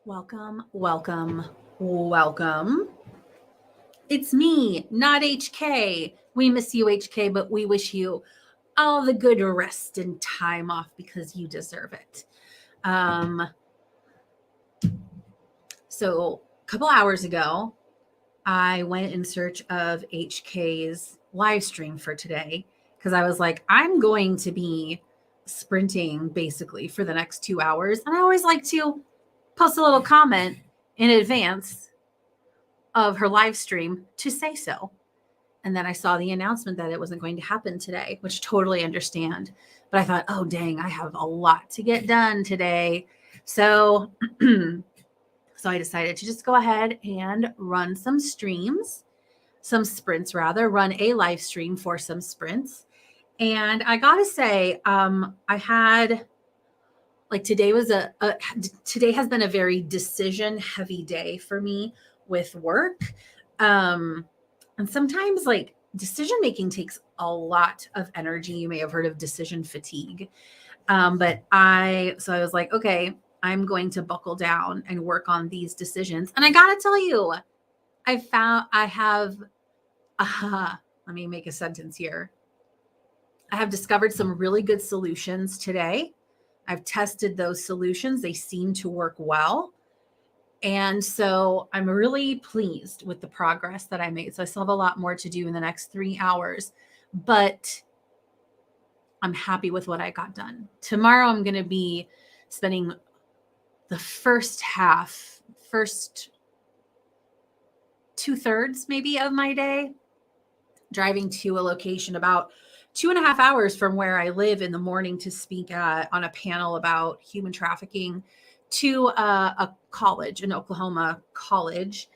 Welcome, welcome, welcome. It's me, not HK. We miss you, HK, but we wish you all the good rest and time off because you deserve it. So, a couple hours ago, I went in search of HK's live stream for today because I was like, I'm going to be sprinting basically for the next 2 hours. And I always like to post a little comment in advance of her live stream to say so. And then I saw the announcement that it wasn't going to happen today, which totally understand. But I thought, oh, dang, I have a lot to get done today. So, so I decided to just go ahead and run some sprints rather, run a live stream for some sprints. And I got to say, I had like today has been a very decision heavy day for me with work. And sometimes like decision making takes a lot of energy. You may have heard of decision fatigue. But I was like, okay, I'm going to buckle down and work on these decisions. And I got to tell you, let me make a sentence here. I have discovered some really good solutions today. I've tested those solutions. They seem to work well. And so I'm really pleased with the progress that I made. So I still have a lot more to do in the next 3 hours, but I'm happy with what I got done. Tomorrow, I'm going to be spending the first 2/3 maybe of my day driving to a location about 2.5 hours from where I live in the morning to speak on a panel about human trafficking to a college, an Oklahoma college.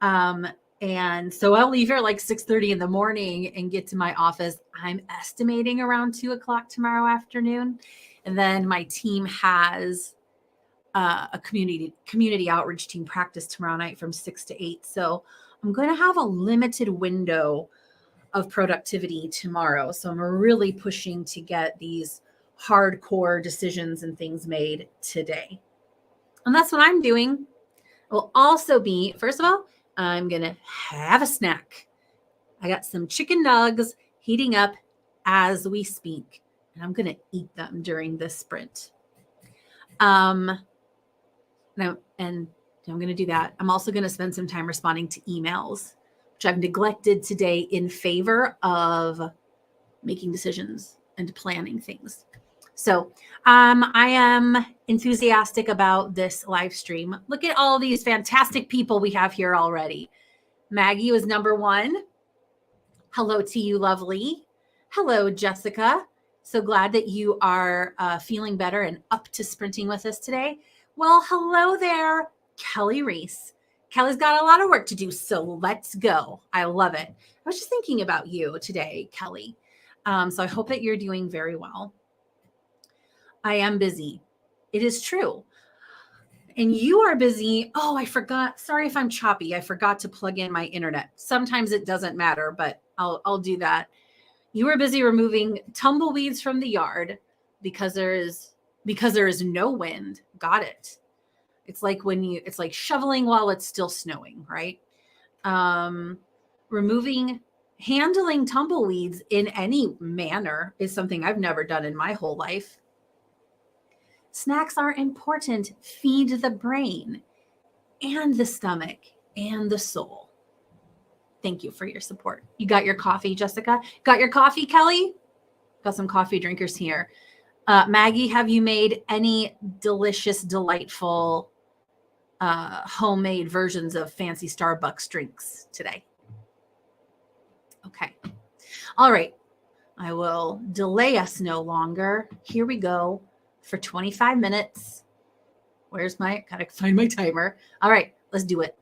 And so I'll leave here like 6:30 in the morning and get to my office. I'm estimating around 2 o'clock tomorrow afternoon. And then my team has a community outreach team practice tomorrow night from 6 to 8. So I'm going to have a limited window of productivity tomorrow. So I'm really pushing to get these hardcore decisions and things made today. And that's what I'm doing. Will also be, first of all, I'm going to have a snack. I got some chicken nugs heating up as we speak, and I'm going to eat them during this sprint. And I'm going to do that. I'm also going to spend some time responding to emails, which I've neglected today in favor of making decisions and planning things. So I am enthusiastic about this live stream. Look at all these fantastic people we have here already. Maggie was number 1. Hello to you, lovely. Hello, Jessica. So glad that you are feeling better and up to sprinting with us today. Well, hello there, Kelly Reese. Kelly's got a lot of work to do, so let's go. I love it. I was just thinking about you today, Kelly. So I hope that you're doing very well. I am busy. It is true. And you are busy. Oh, I forgot. Sorry if I'm choppy. I forgot to plug in my internet. Sometimes it doesn't matter, but I'll do that. You are busy removing tumbleweeds from the yard because there is no wind. Got it. It's like it's like shoveling while it's still snowing, right? Handling tumbleweeds in any manner is something I've never done in my whole life. Snacks are important. Feed the brain and the stomach and the soul. Thank you for your support. You got your coffee, Jessica? Got your coffee, Kelly? Got some coffee drinkers here. Maggie, have you made any delicious, delightful homemade versions of fancy Starbucks drinks today? Okay. All right. I will delay us no longer. Here we go for 25 minutes. Gotta find my timer. All right, let's do it.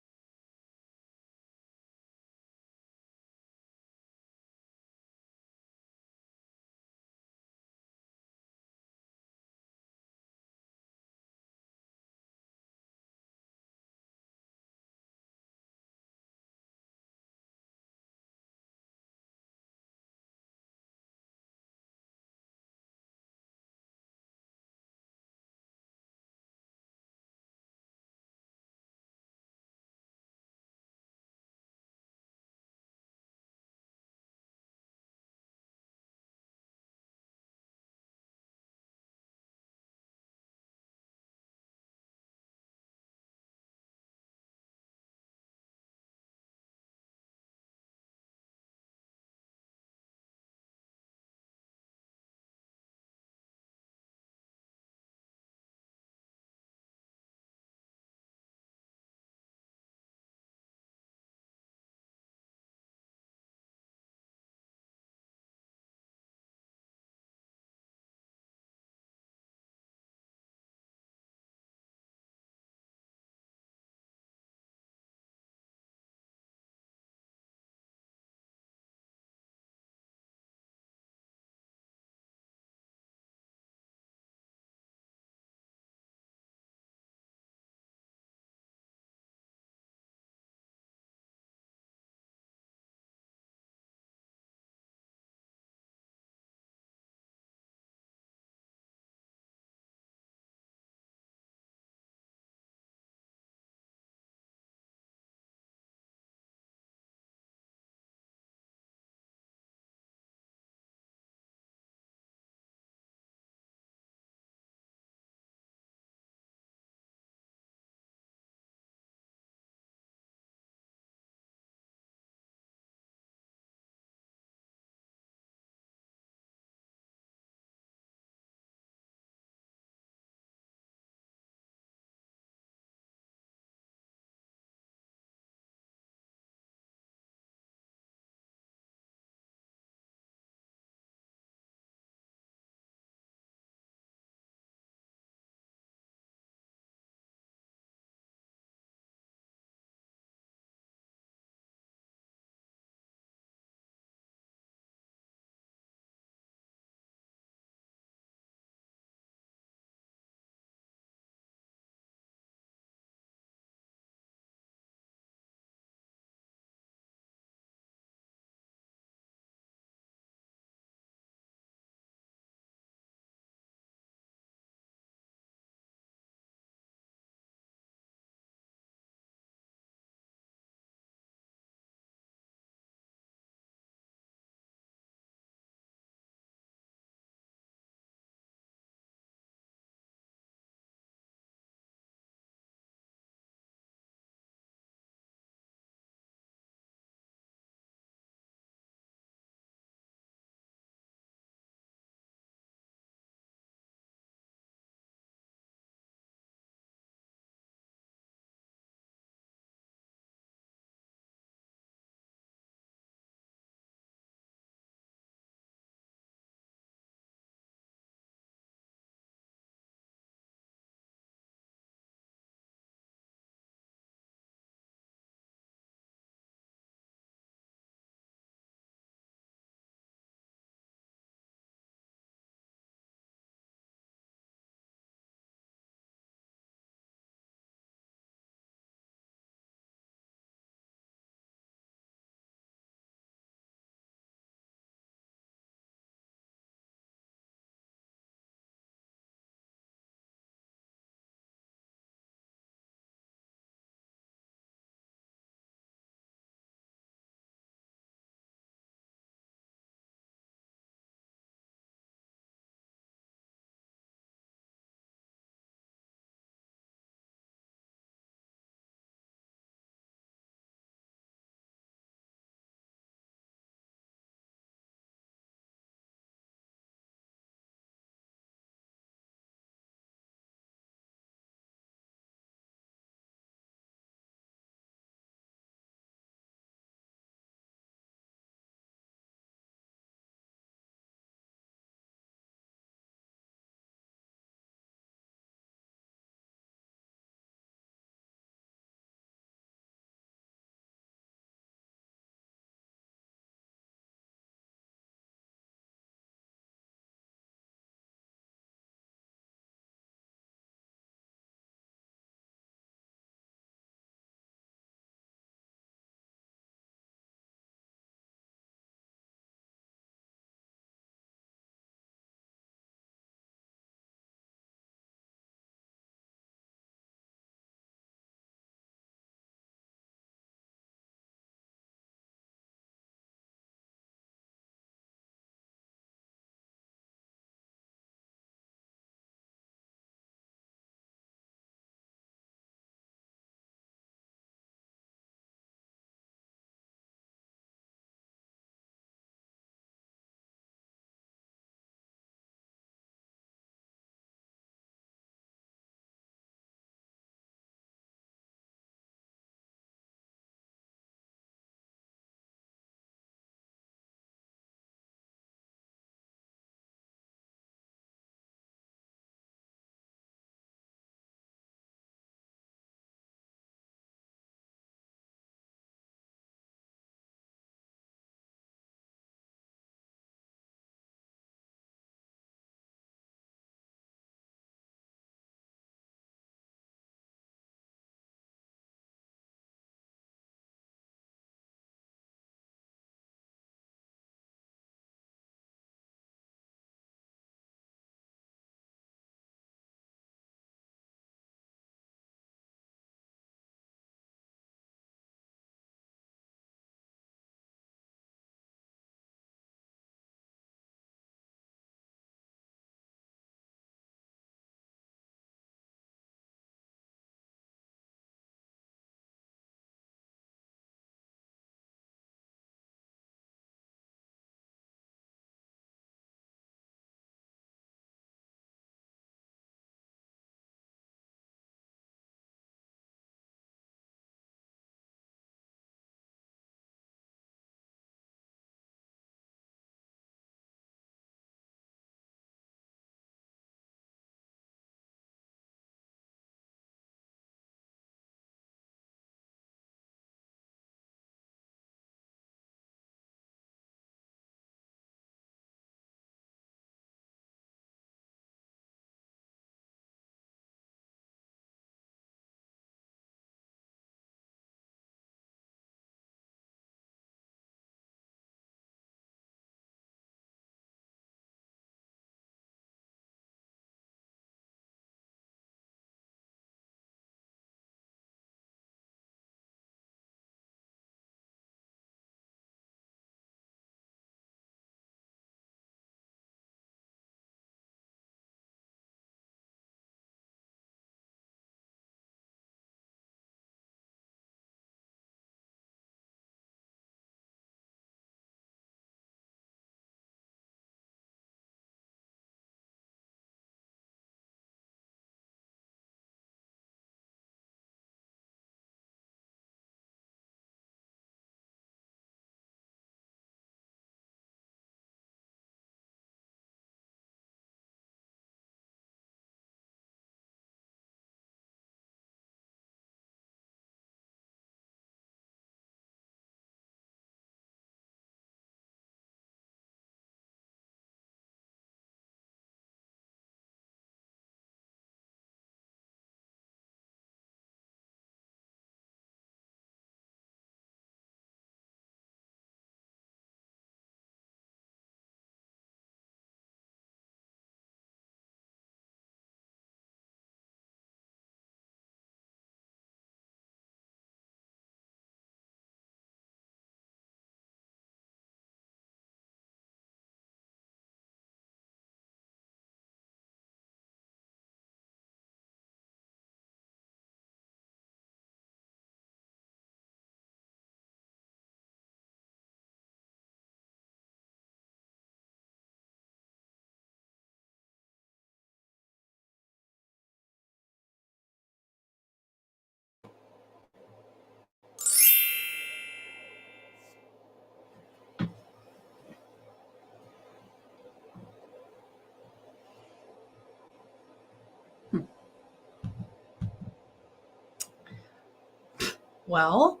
Well,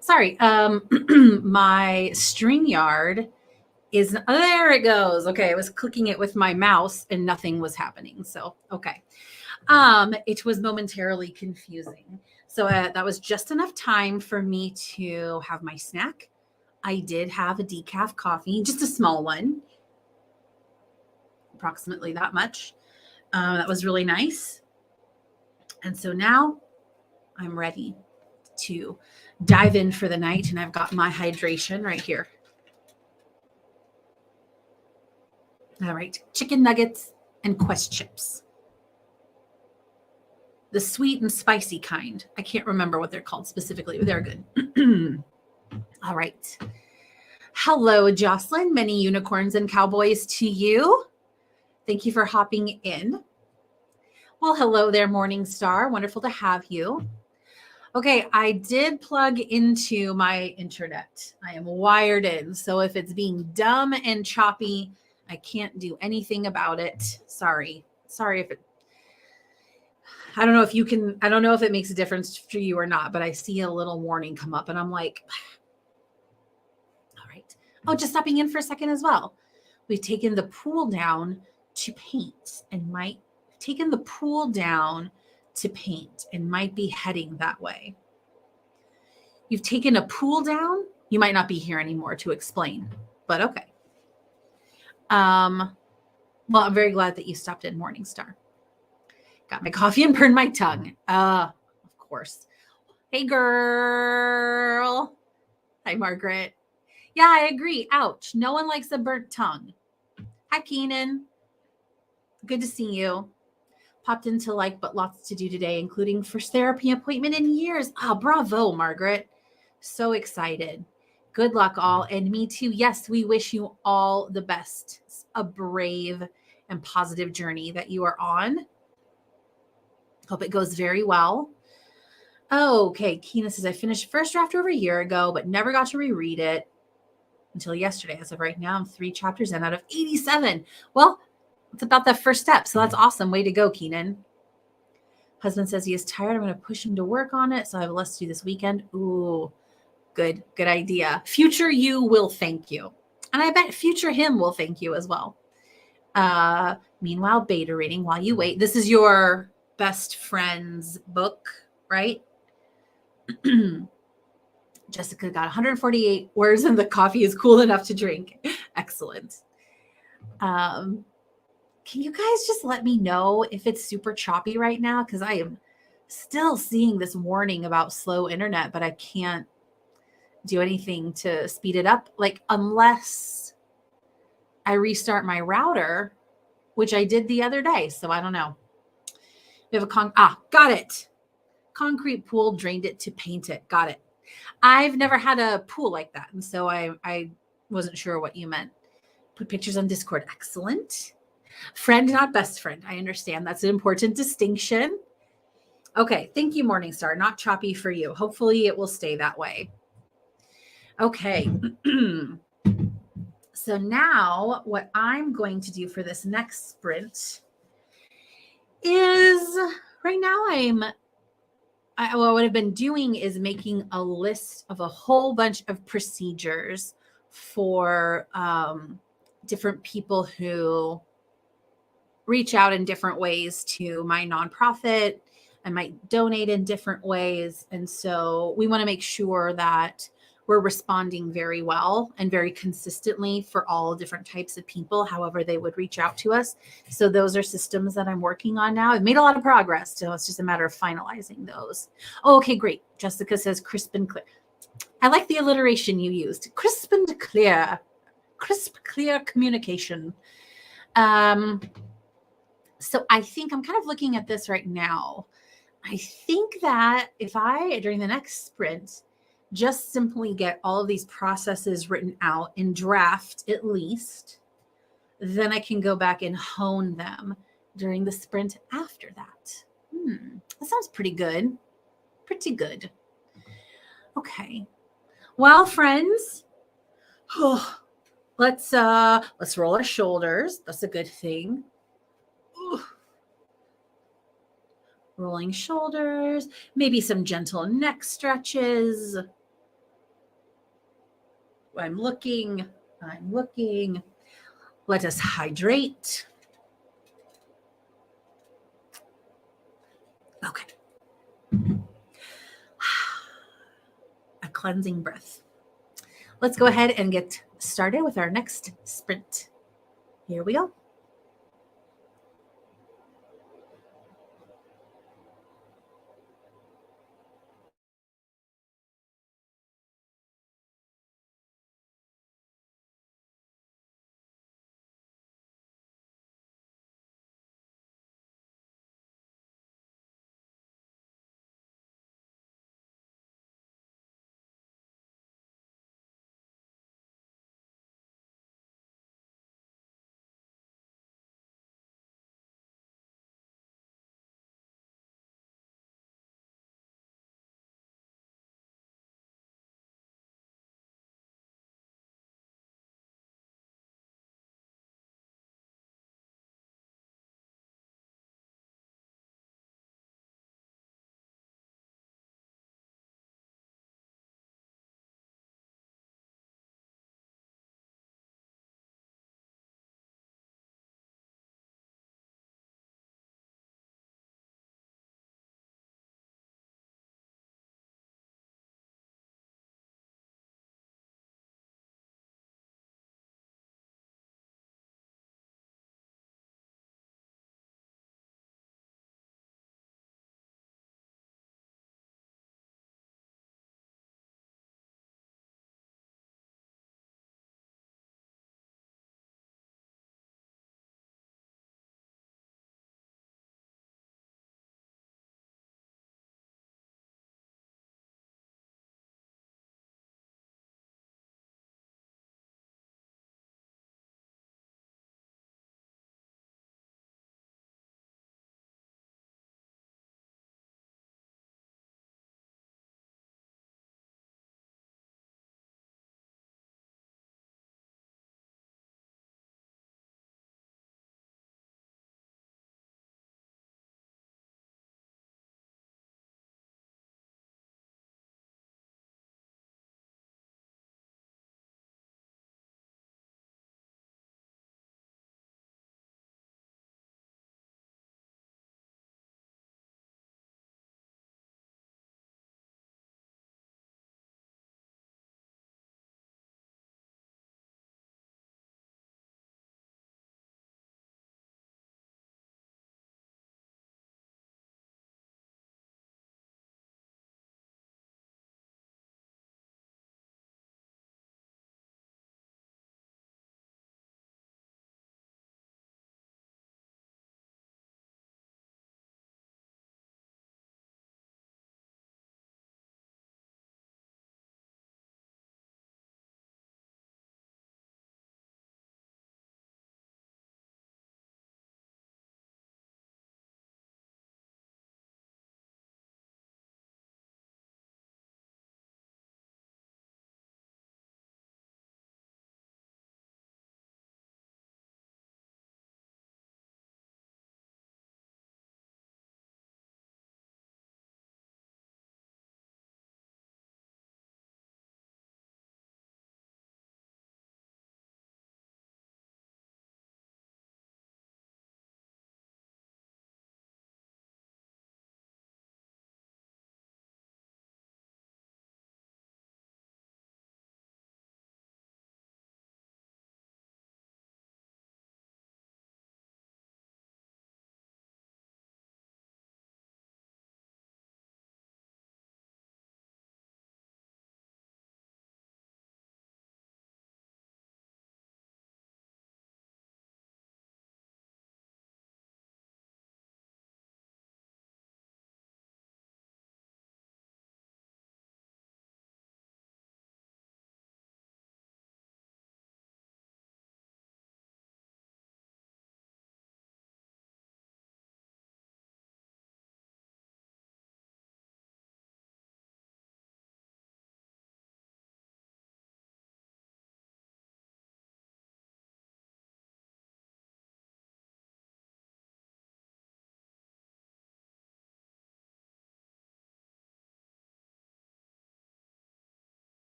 sorry. My StreamYard is there. It goes. Okay, I was clicking it with my mouse and nothing was happening. So okay. It was momentarily confusing. So that was just enough time for me to have my snack. I did have a decaf coffee, just a small one, approximately that much. That was really nice. And so now I'm ready to dive in for the night, and I've got my hydration right here. All right, chicken nuggets and Quest chips. The sweet and spicy kind. I can't remember what they're called specifically, but they're good. All right. Hello, Jocelyn. Many unicorns and cowboys to you. Thank you for hopping in. Well, hello there, Morningstar. Wonderful to have you. Okay, I did plug into my internet. I am wired in. So if it's being dumb and choppy, I can't do anything about it. Sorry. Sorry if it, I don't know if you can, I don't know if it makes a difference for you or not, but I see a little warning come up and I'm like, all right. Oh, just stopping in for a second as well. We've taken the pool down to paint and might be heading that way. You've taken a pool down. You might not be here anymore to explain, but okay. Well, I'm very glad that you stopped in, Morningstar. Got my coffee and burned my tongue. Of course. Hey, girl. Hi, Margaret. Yeah, I agree. Ouch. No one likes a burnt tongue. Hi, Keenan. Good to see you. Popped into but lots to do today, including first therapy appointment in years. Ah, bravo, Margaret. So excited. Good luck, all. And me too. Yes, we wish you all the best. It's a brave and positive journey that you are on. Hope it goes very well. Okay, Keena says, I finished first draft over a year ago, but never got to reread it until yesterday. As of right now, I'm 3 chapters in out of 87. Well, it's about that first step. So that's awesome. Way to go, Keenan. Husband says he is tired. I'm going to push him to work on it, so I have less to do this weekend. Ooh, good idea. Future you will thank you. And I bet future him will thank you as well. Meanwhile, beta reading while you wait. This is your best friend's book, right? Jessica got 148 words and the coffee is cool enough to drink. Excellent. Can you guys just let me know if it's super choppy right now? Because I am still seeing this warning about slow internet, but I can't do anything to speed it up. Unless I restart my router, which I did the other day. So I don't know. We have got it. Concrete pool, drained it to paint it. Got it. I've never had a pool like that. And so I wasn't sure what you meant. Put pictures on Discord. Excellent. Friend, not best friend. I understand. That's an important distinction. Okay. Thank you, Morningstar. Not choppy for you. Hopefully it will stay that way. Okay. So now what I'm going to do for this next sprint is right now what I've been doing is making a list of a whole bunch of procedures for different people who reach out in different ways to my nonprofit and might donate in different ways. And so we want to make sure that we're responding very well and very consistently for all different types of people, however they would reach out to us. So those are systems that I'm working on now. I've made a lot of progress, so it's just a matter of finalizing those. Oh, okay, great. Jessica says crisp and clear. I like the alliteration you used. Crisp and clear. Crisp, clear communication. So I think I'm kind of looking at this right now. I think that if I, during the next sprint, just simply get all of these processes written out in draft at least, then I can go back and hone them during the sprint after that. That sounds pretty good. Pretty good. Okay. Well, friends, let's roll our shoulders. That's a good thing. Rolling shoulders, maybe some gentle neck stretches. I'm looking. Let us hydrate. Okay. A cleansing breath. Let's go ahead and get started with our next sprint. Here we go.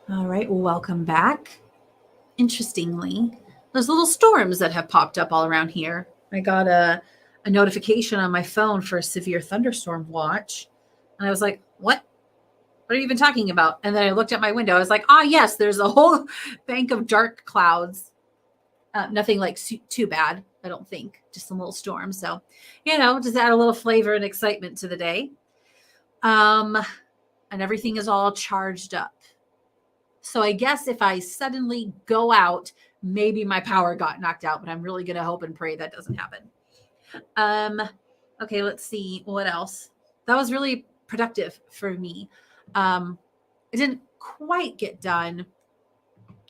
All right, well, welcome back. Interestingly, there's little storms that have popped up all around here. I got a notification on my phone for a severe thunderstorm watch. And I was like, what? What are you even talking about? And then I looked at my window. I was like, yes, there's a whole bank of dark clouds. Nothing like too bad, I don't think. Just some little storms. So, just add a little flavor and excitement to the day. And everything is all charged up. So I guess if I suddenly go out, maybe my power got knocked out, but I'm really going to hope and pray that doesn't happen. Okay, let's see what else. That was really productive for me. I didn't quite get done,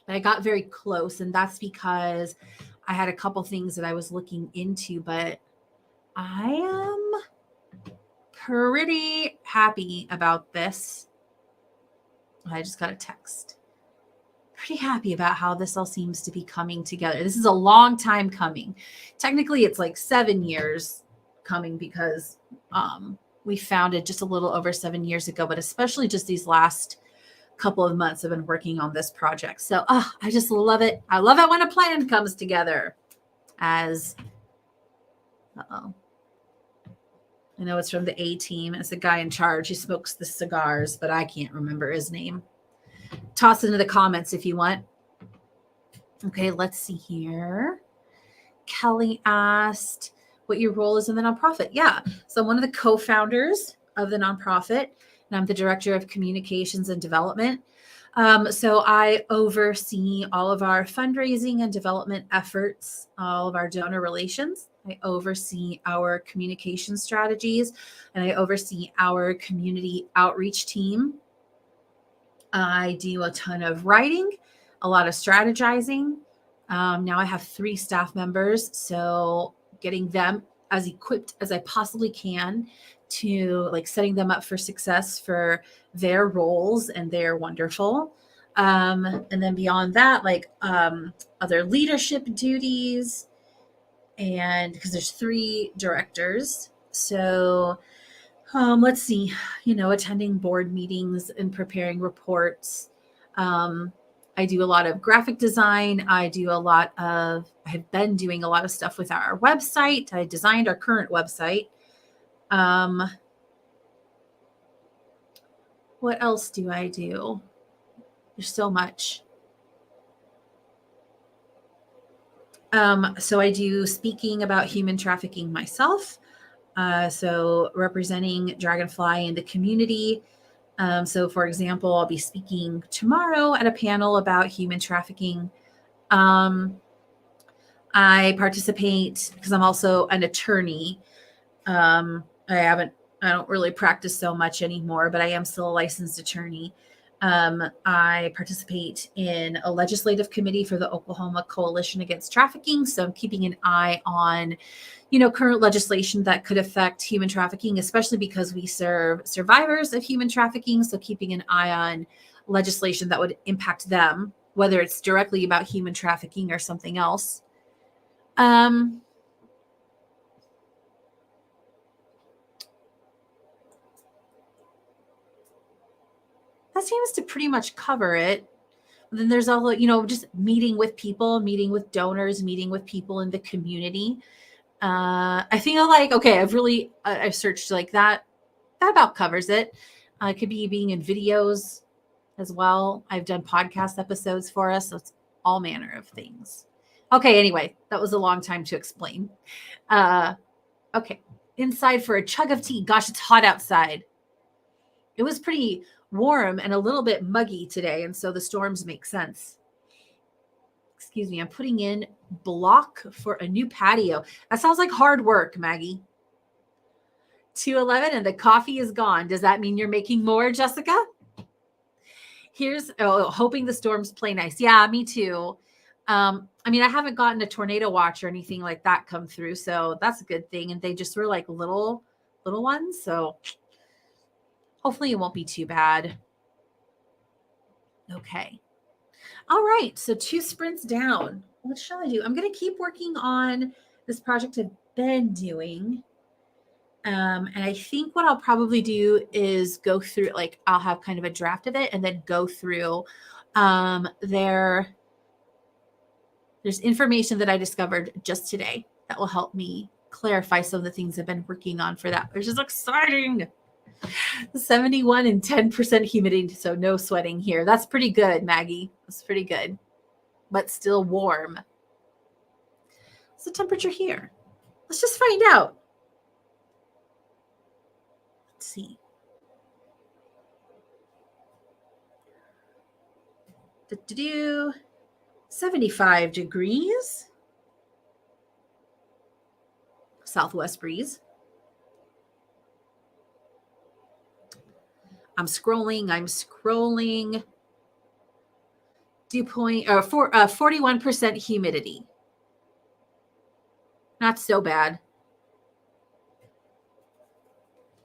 but I got very close, and that's because I had a couple things that I was looking into, but I am pretty happy about this. I just got a text. Pretty happy about how this all seems to be coming together. This is a long time coming. Technically, it's like 7 years coming because we founded just a little over 7 years ago, but especially just these last couple of months I've been working on this project. So I just love it. I love it when a plan comes together. I know it's from the A team. It's the guy in charge. He smokes the cigars, but I can't remember his name. Toss it into the comments if you want. Okay, let's see here. Kelly asked what your role is in the nonprofit. Yeah, so I'm one of the co-founders of the nonprofit, and I'm the director of communications and development. So I oversee all of our fundraising and development efforts, all of our donor relations. I oversee our communication strategies, and I oversee our community outreach team. I do a ton of writing, a lot of strategizing. Now I have 3 staff members, so getting them as equipped as I possibly can to setting them up for success for their roles, and they're wonderful. And then beyond that, other leadership duties, and because there's 3 directors, so let's see, attending board meetings and preparing reports. I do a lot of graphic design. I have been doing a lot of stuff with our website. I designed our current website. What else do I do? There's so much. So I do speaking about human trafficking myself. So representing Dragonfly in the community. So for example, I'll be speaking tomorrow at a panel about human trafficking. I participate because I'm also an attorney. I don't really practice so much anymore, but I am still a licensed attorney. I participate in a legislative committee for the Oklahoma Coalition Against Trafficking. So I'm keeping an eye on, current legislation that could affect human trafficking, especially because we serve survivors of human trafficking. So keeping an eye on legislation that would impact them, whether it's directly about human trafficking or something else. That seems to pretty much cover it. And then there's all, just meeting with people, meeting with donors, meeting with people in the community. I feel like, okay, I've searched like that. That about covers it. It could be being in videos as well. I've done podcast episodes for us. So it's all manner of things. Okay. Anyway, that was a long time to explain. Okay. Inside for a chug of tea. Gosh, it's hot outside. It was pretty warm and a little bit muggy today. And so the storms make sense. Excuse me. I'm putting in block for a new patio. That sounds like hard work, Maggie. 2:11 and the coffee is gone. Does that mean you're making more, Jessica? Hoping the storms play nice. Yeah, me too. I haven't gotten a tornado watch or anything like that come through, so that's a good thing. And they just were like little ones, so hopefully it won't be too bad. Okay. All right, so 2 sprints down. What shall I do? I'm going to keep working on this project I've been doing. And I think what I'll probably do is go through, like, I'll have kind of a draft of it and then go through there's information that I discovered just today that will help me clarify some of the things I've been working on for that, which is exciting. 71 and 10% humidity, so no sweating here. That's pretty good, Maggie. That's pretty good, but still warm. What's the temperature here? Let's just find out. Let's see. 75 degrees. Southwest breeze. I'm scrolling. Dew point, 41% humidity. Not so bad.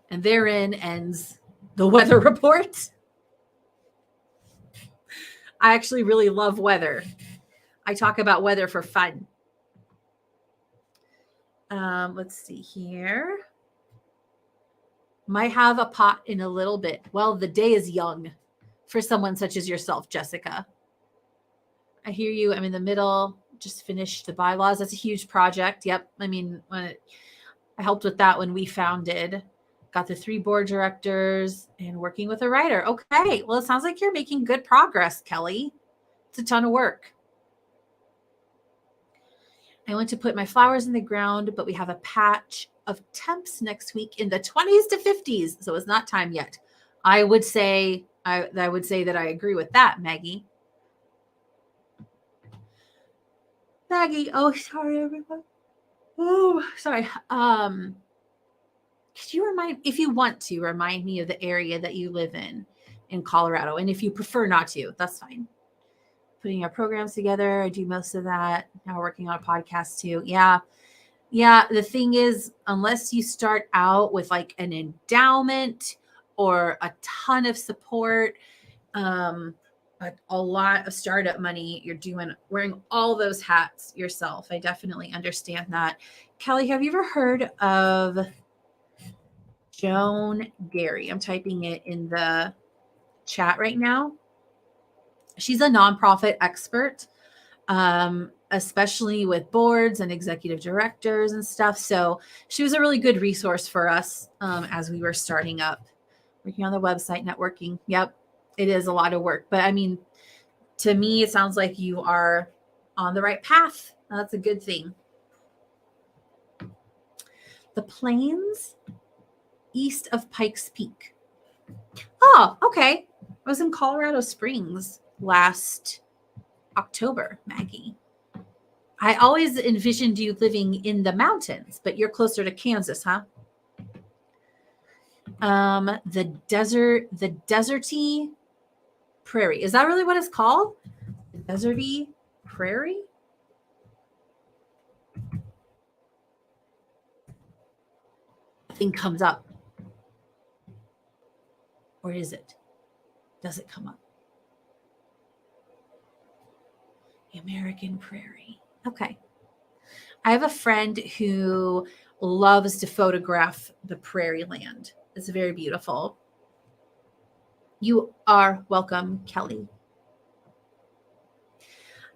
And therein ends the weather report. I actually really love weather. I talk about weather for fun. Let's see here. Might have a pot in a little bit. Well, the day is young for someone such as yourself, Jessica. I hear you. I'm in the middle. Just finished the bylaws. That's a huge project. Yep. I mean, I helped with that when we founded. Got the 3 board directors and working with a writer. Okay. Well, it sounds like you're making good progress, Kelly. It's a ton of work. I went to put my flowers in the ground, but we have a patch of temps next week in the 20s to 50s. So it's not time yet. I would say that I agree with that, Maggie. Maggie, oh, sorry, everyone. Oh, sorry. Could you if you want to, remind me of the area that you live in Colorado? And if you prefer not to, that's fine. Putting our programs together, I do most of that. Now we're working on a podcast too. Yeah. The thing is, unless you start out with like an endowment or a ton of support, but a lot of startup money, you're wearing all those hats yourself. I definitely understand that. Kelly, have you ever heard of Joan Gary? I'm typing it in the chat right now. She's a nonprofit expert, especially with boards and executive directors and stuff. So she was a really good resource for us as we were starting up, working on the website, networking. Yep, it is a lot of work. But I mean, to me, it sounds like you are on the right path. That's a good thing. The plains east of Pikes Peak. Oh, okay. I was in Colorado Springs last October, Maggie. I always envisioned you living in the mountains, but you're closer to Kansas, huh? The deserty prairie. Is that really what it's called? The deserty prairie? Thing comes up. Or is it? Does it come up? The American prairie. Okay. I have a friend who loves to photograph the prairie land. It's very beautiful. You are welcome, Kelly.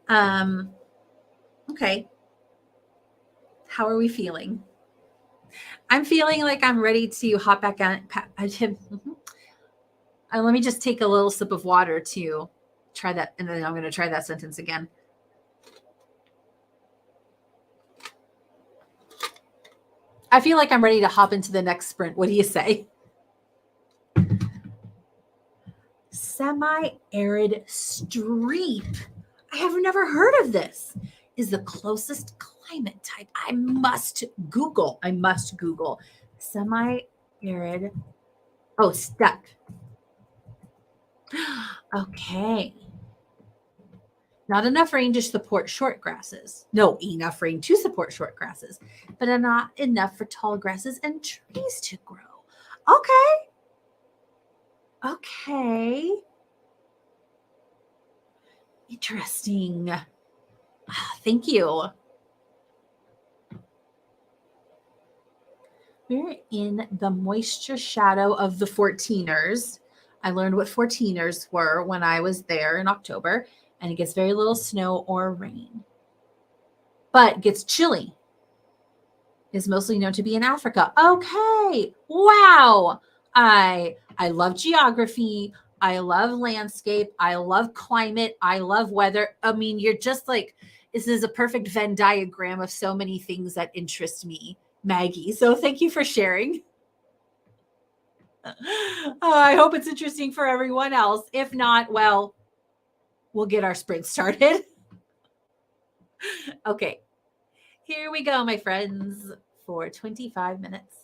Okay. How are we feeling? I'm feeling like I'm ready to hop back on. Let me just take a little sip of water to try that. And then I'm going to try that sentence again. I feel like I'm ready to hop into the next sprint. What do you say? Semi-arid streep. I have never heard of this. Is the closest climate type. I must Google. Semi-arid. Oh, steppe. Okay. Not enough rain to support short grasses. No, enough rain to support short grasses, but not enough for tall grasses and trees to grow. Okay. Interesting. Thank you. We're in the moisture shadow of the 14ers. I learned what 14ers were when I was there in October, and it gets very little snow or rain, but gets chilly. Is mostly known to be in Africa. Okay. Wow. I love geography. I love landscape. I love climate. I love weather. I mean, you're just like, this is a perfect Venn diagram of so many things that interest me, Maggie. So thank you for sharing. I hope it's interesting for everyone else. If not, well, we'll get our sprint started. Okay. Here we go, my friends, for 25 minutes.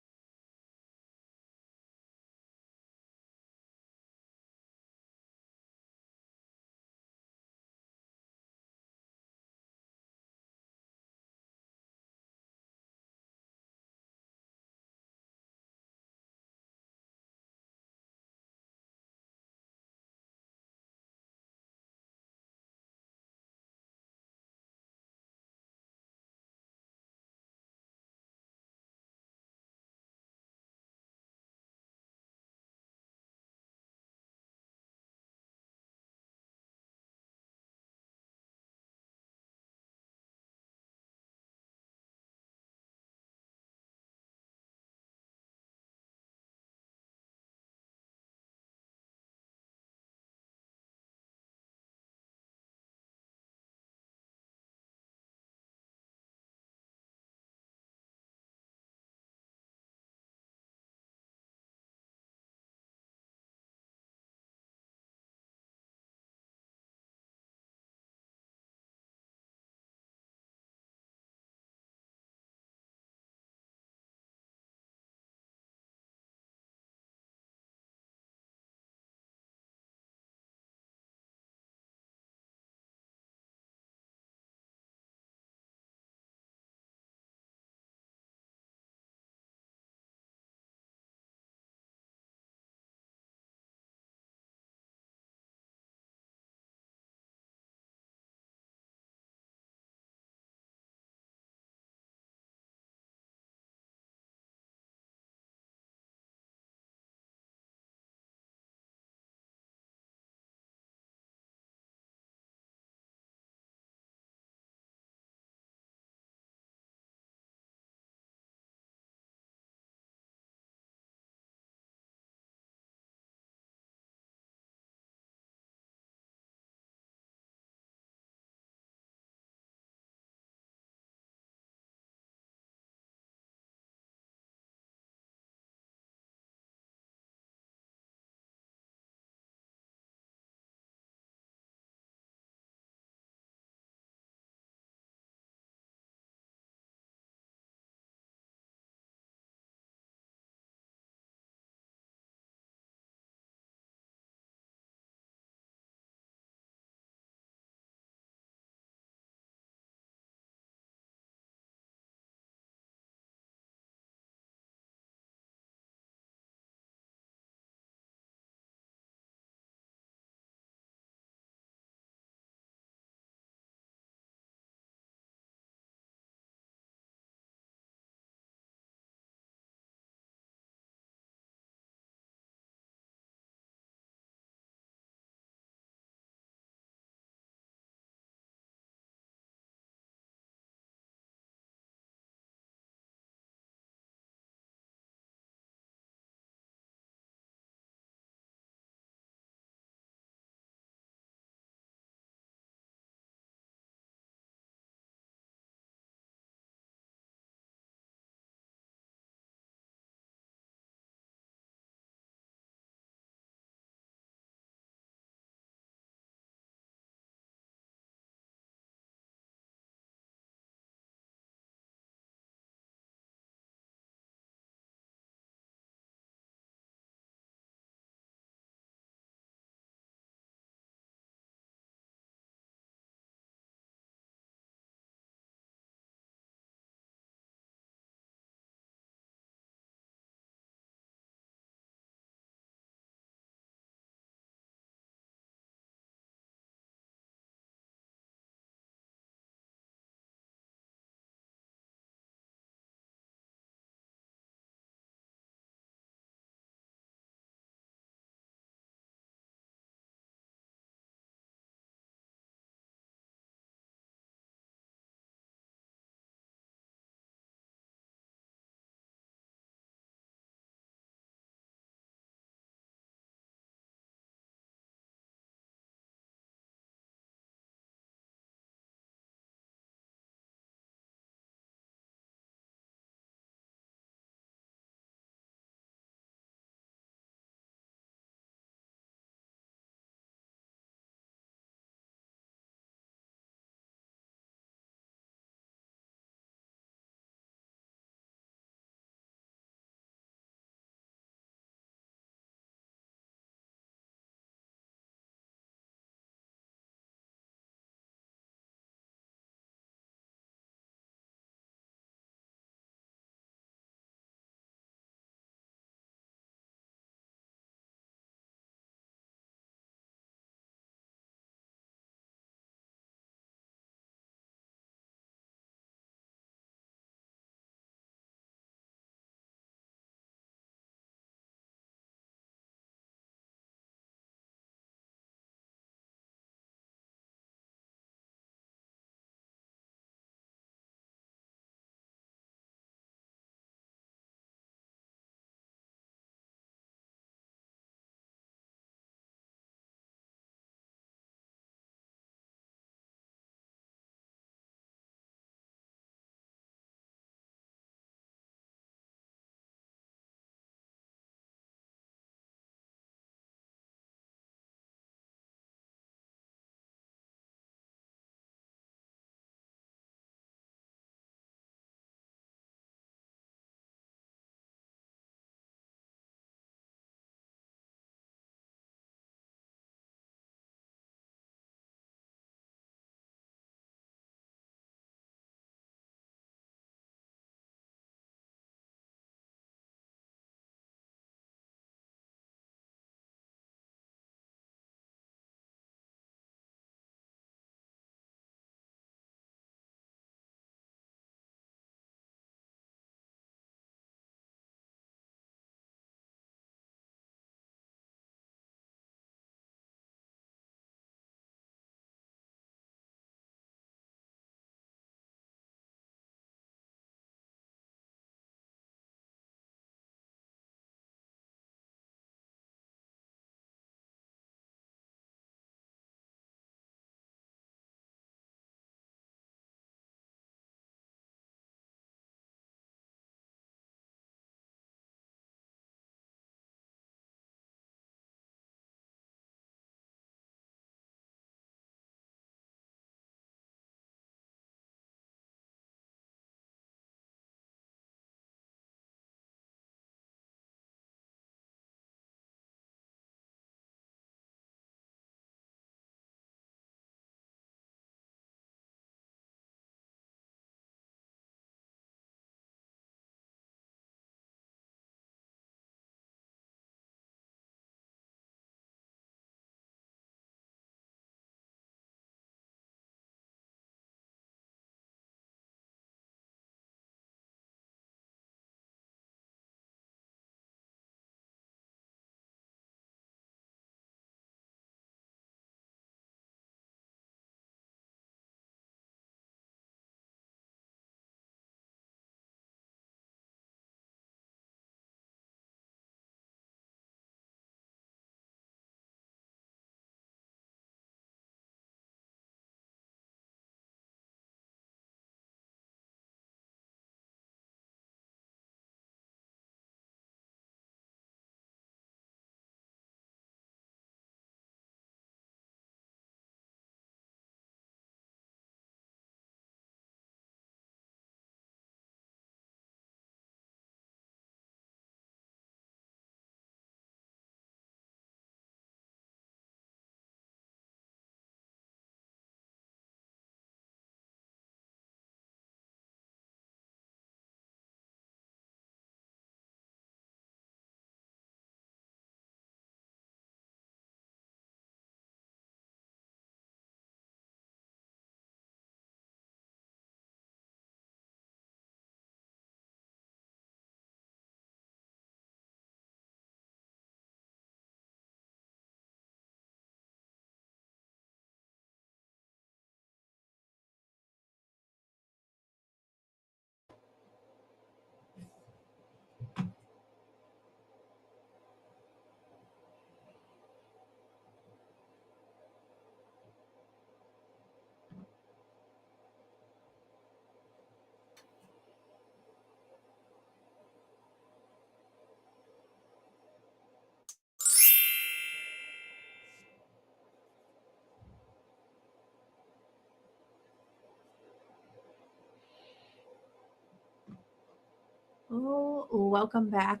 Oh, welcome back.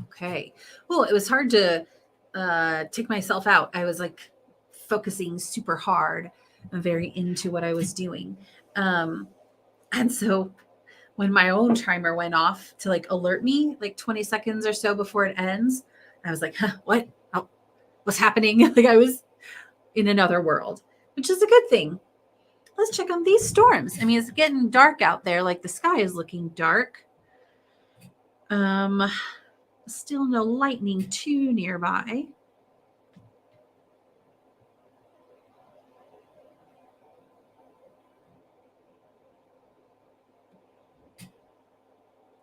Okay. Well, it was hard to take myself out. I was like focusing super hard and very into what I was doing. And so when my own timer went off to like alert me like 20 seconds or so before it ends, I was like, huh, what? Oh, what's happening? Like I was in another world, which is a good thing. Let's check on these storms. I mean, it's getting dark out there. Like the sky is looking dark. Still no lightning too nearby.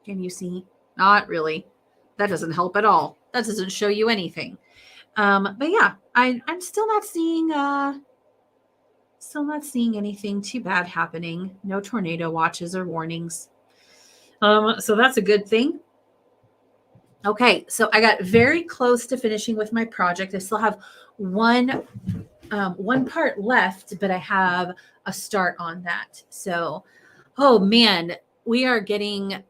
Can you see? Not really. That doesn't help at all. That doesn't show you anything. But yeah, I'm still not seeing anything too bad happening. No tornado watches or warnings. So that's a good thing. Okay, so I got very close to finishing with my project. I still have one part left, but I have a start on that. So, oh man, we are getting.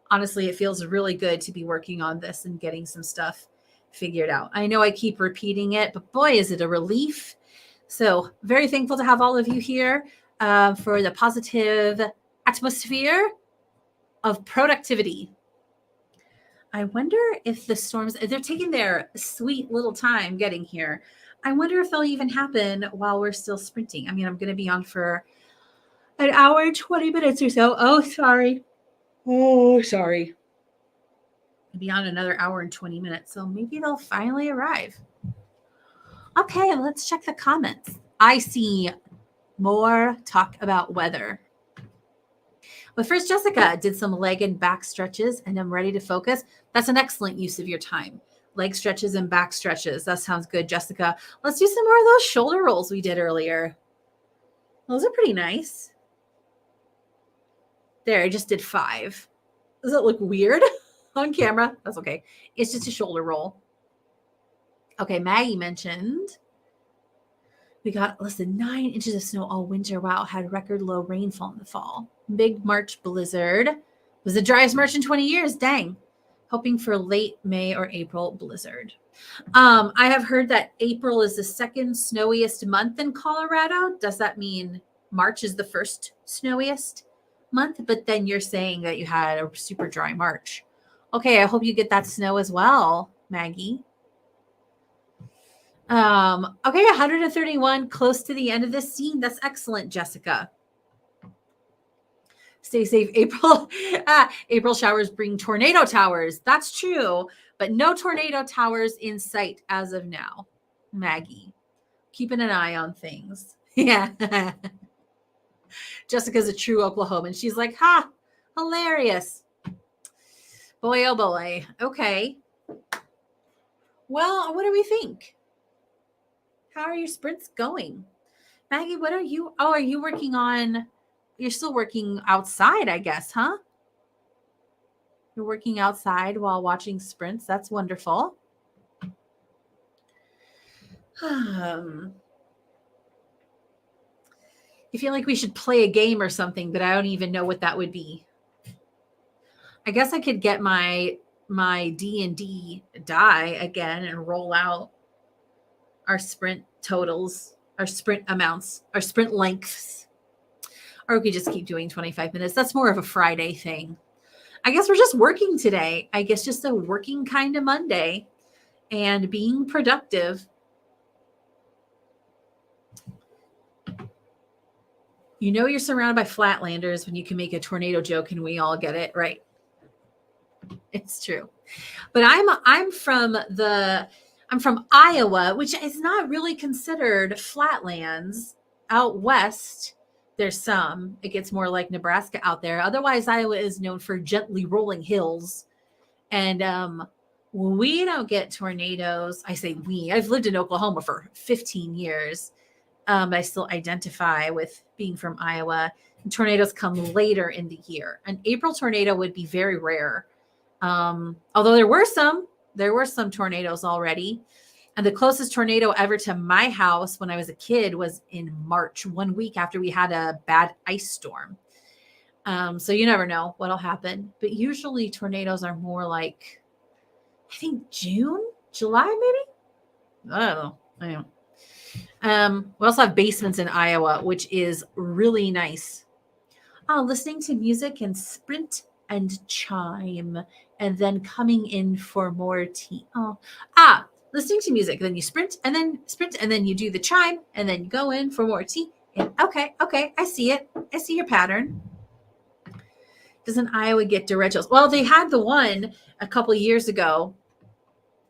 Honestly, it feels really good to be working on this and getting some stuff figured out. I know I keep repeating it, but boy, is it a relief. So, very thankful to have all of you here for the positive atmosphere of productivity. I wonder if the storms, they're taking their sweet little time getting here. I wonder if they'll even happen while we're still sprinting. I mean, I'm going to be on for an hour and 20 minutes or so. Oh, sorry. I'll be on another hour and 20 minutes. So maybe they'll finally arrive. Okay, let's check the comments. I see more talk about weather. But first, Jessica did some leg and back stretches, and I'm ready to focus. That's an excellent use of your time. Leg stretches and back stretches. That sounds good, Jessica. Let's do some more of those shoulder rolls we did earlier. Those are pretty nice. There, I just did 5. Does it look weird on camera? That's okay. It's just a shoulder roll. Okay, Maggie mentioned we got less than 9 inches of snow all winter. Wow, had record low rainfall in the fall. Big March blizzard. Was the driest March in 20 years. Dang. Hoping for late May or April blizzard. I have heard that April is the second snowiest month in Colorado. Does that mean March is the first snowiest month? But then you're saying that you had a super dry March. Okay, I hope you get that snow as well, Maggie. Okay, 131, close to the end of this scene. That's excellent, Jessica. Stay safe, April. April showers bring tornado towers. That's true, but no tornado towers in sight as of now. Maggie, keeping an eye on things. Yeah. Jessica's a true Oklahoman. She's like, ha, hilarious. Boy, oh boy. Okay. Well, what do we think? How are your sprints going? Maggie, what are you? Oh, are you working on? You're still working outside, I guess, huh? You're working outside while watching sprints. That's wonderful. You feel like we should play a game or something, but I don't even know what that would be. I guess I could get my D&D die again and roll out our sprint totals, our sprint amounts, our sprint lengths. Or we could just keep doing 25 minutes. That's more of a Friday thing. I guess we're just working today. I guess just a working kind of Monday and being productive. You know you're surrounded by flatlanders when you can make a tornado joke and we all get it, right? It's true. But I'm from Iowa, which is not really considered flatlands. Out west, there's some. It gets more like Nebraska out there. Otherwise, Iowa is known for gently rolling hills. And we don't get tornadoes. I say we. I've lived in Oklahoma for 15 years. But I still identify with being from Iowa. And tornadoes come later in the year. An April tornado would be very rare. Although there were some tornadoes already. And the closest tornado ever to my house when I was a kid was in March, 1 week after we had a bad ice storm. So you never know what'll happen. But usually tornadoes are more like, I think June, July, maybe. I don't know. I don't know. We also have basements in Iowa, which is really nice. Listening to music and sprint and chime, and then coming in for more tea. Listening to music, then you sprint, and then you do the chime, and then you go in for more tea. And okay, I see it. I see your pattern. Doesn't Iowa get derechos? Well, they had the one a couple years ago.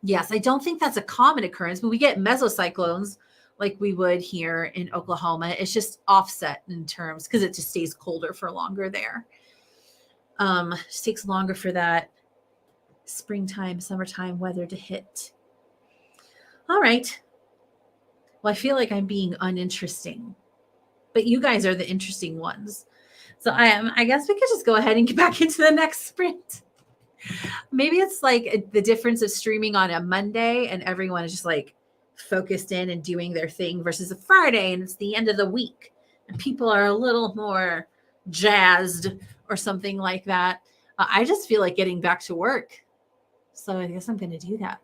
Yes, I don't think that's a common occurrence, but we get mesocyclones like we would here in Oklahoma. It's just offset in terms because it just stays colder for longer there. Just takes longer for that springtime, summertime weather to hit. All right. Well, I feel like I'm being uninteresting, but you guys are the interesting ones. So I guess we could just go ahead and get back into the next sprint. Maybe it's like the difference of streaming on a Monday and everyone is just like focused in and doing their thing versus a Friday and it's the end of the week and people are a little more jazzed or something like that. I just feel like getting back to work. So I guess I'm going to do that.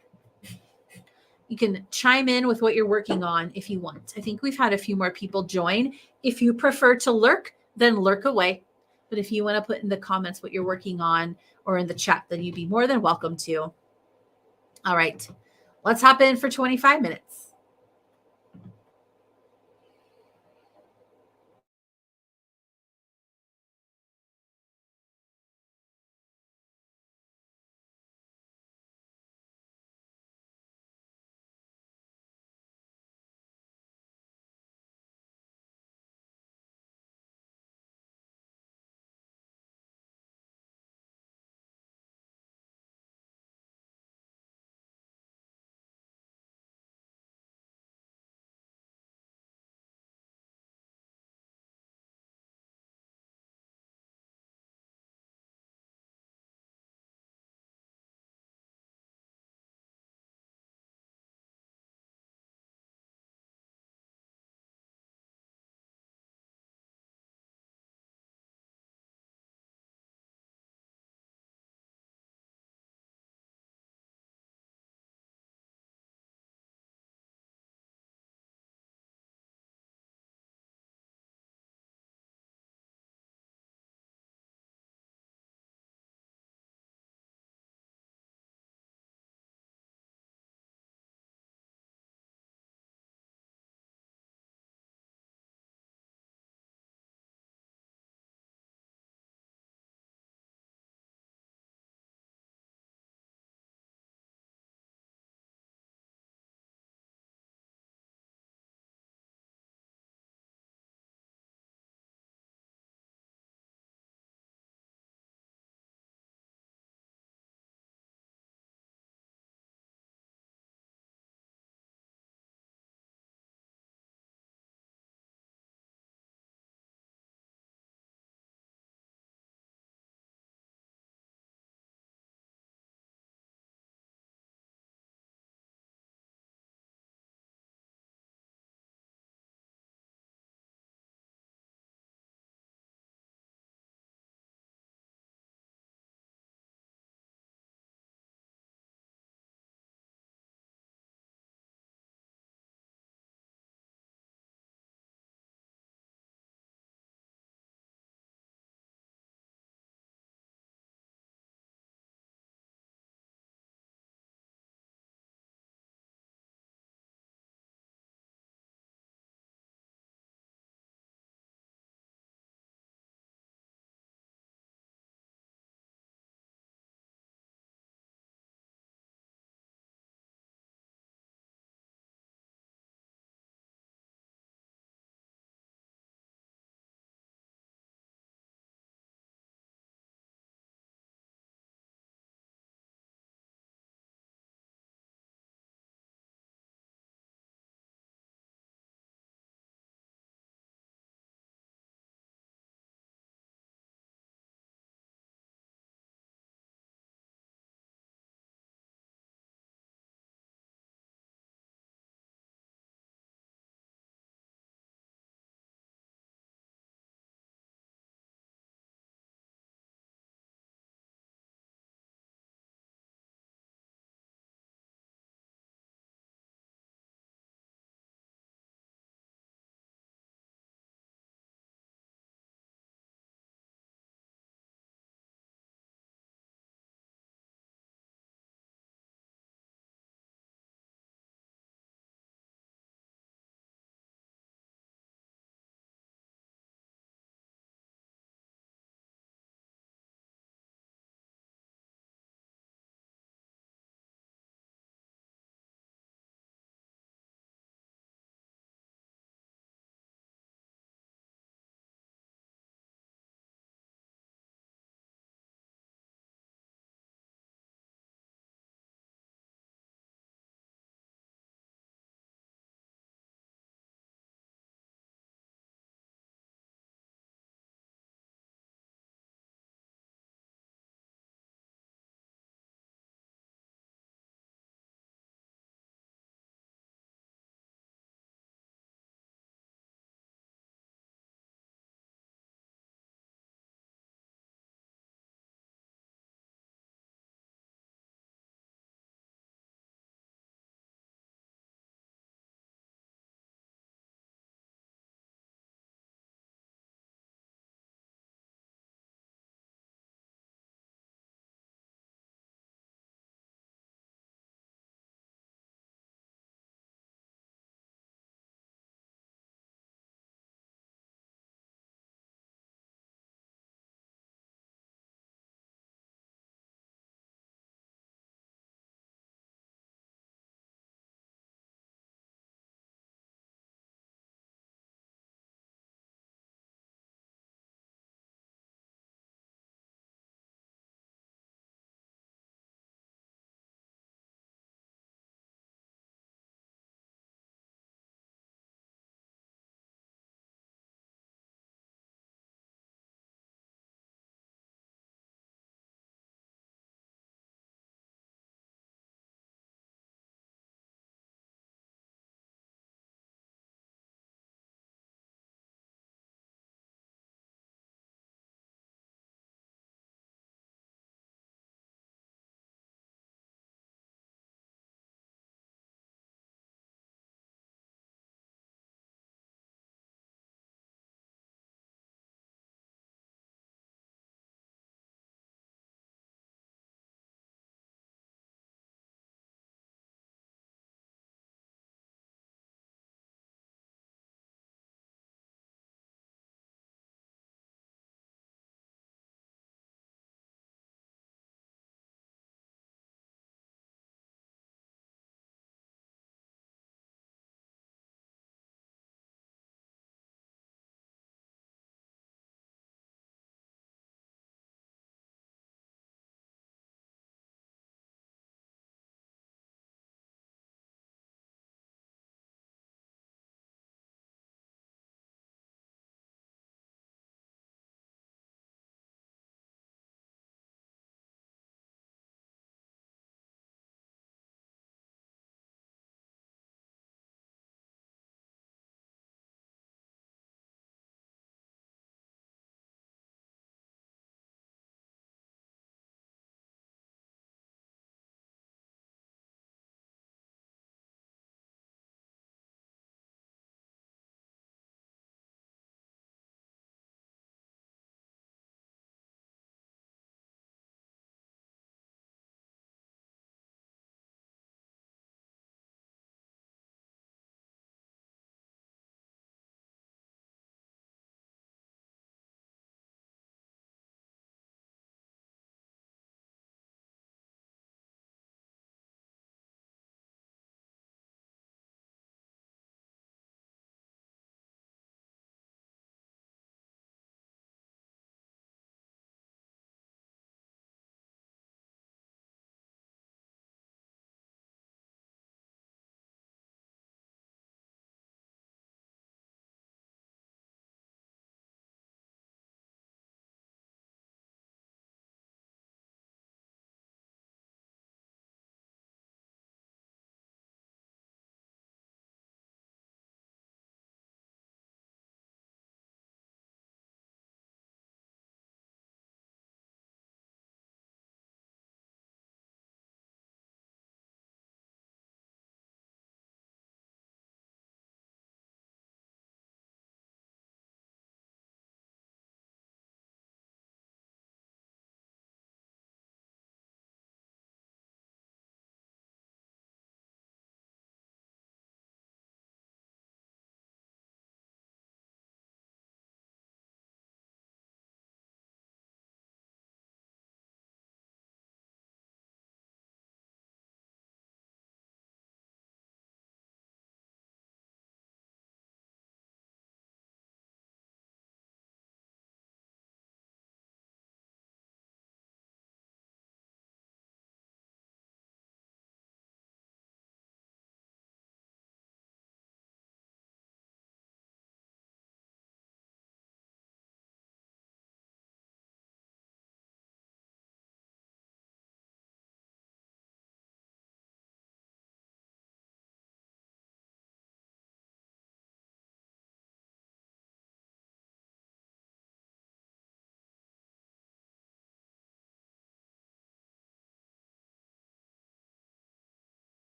You can chime in with what you're working on if you want. I think we've had a few more people join. If you prefer to lurk, then lurk away. But if you want to put in the comments what you're working on or in the chat, then you'd be more than welcome to. All right, let's hop in for 25 minutes.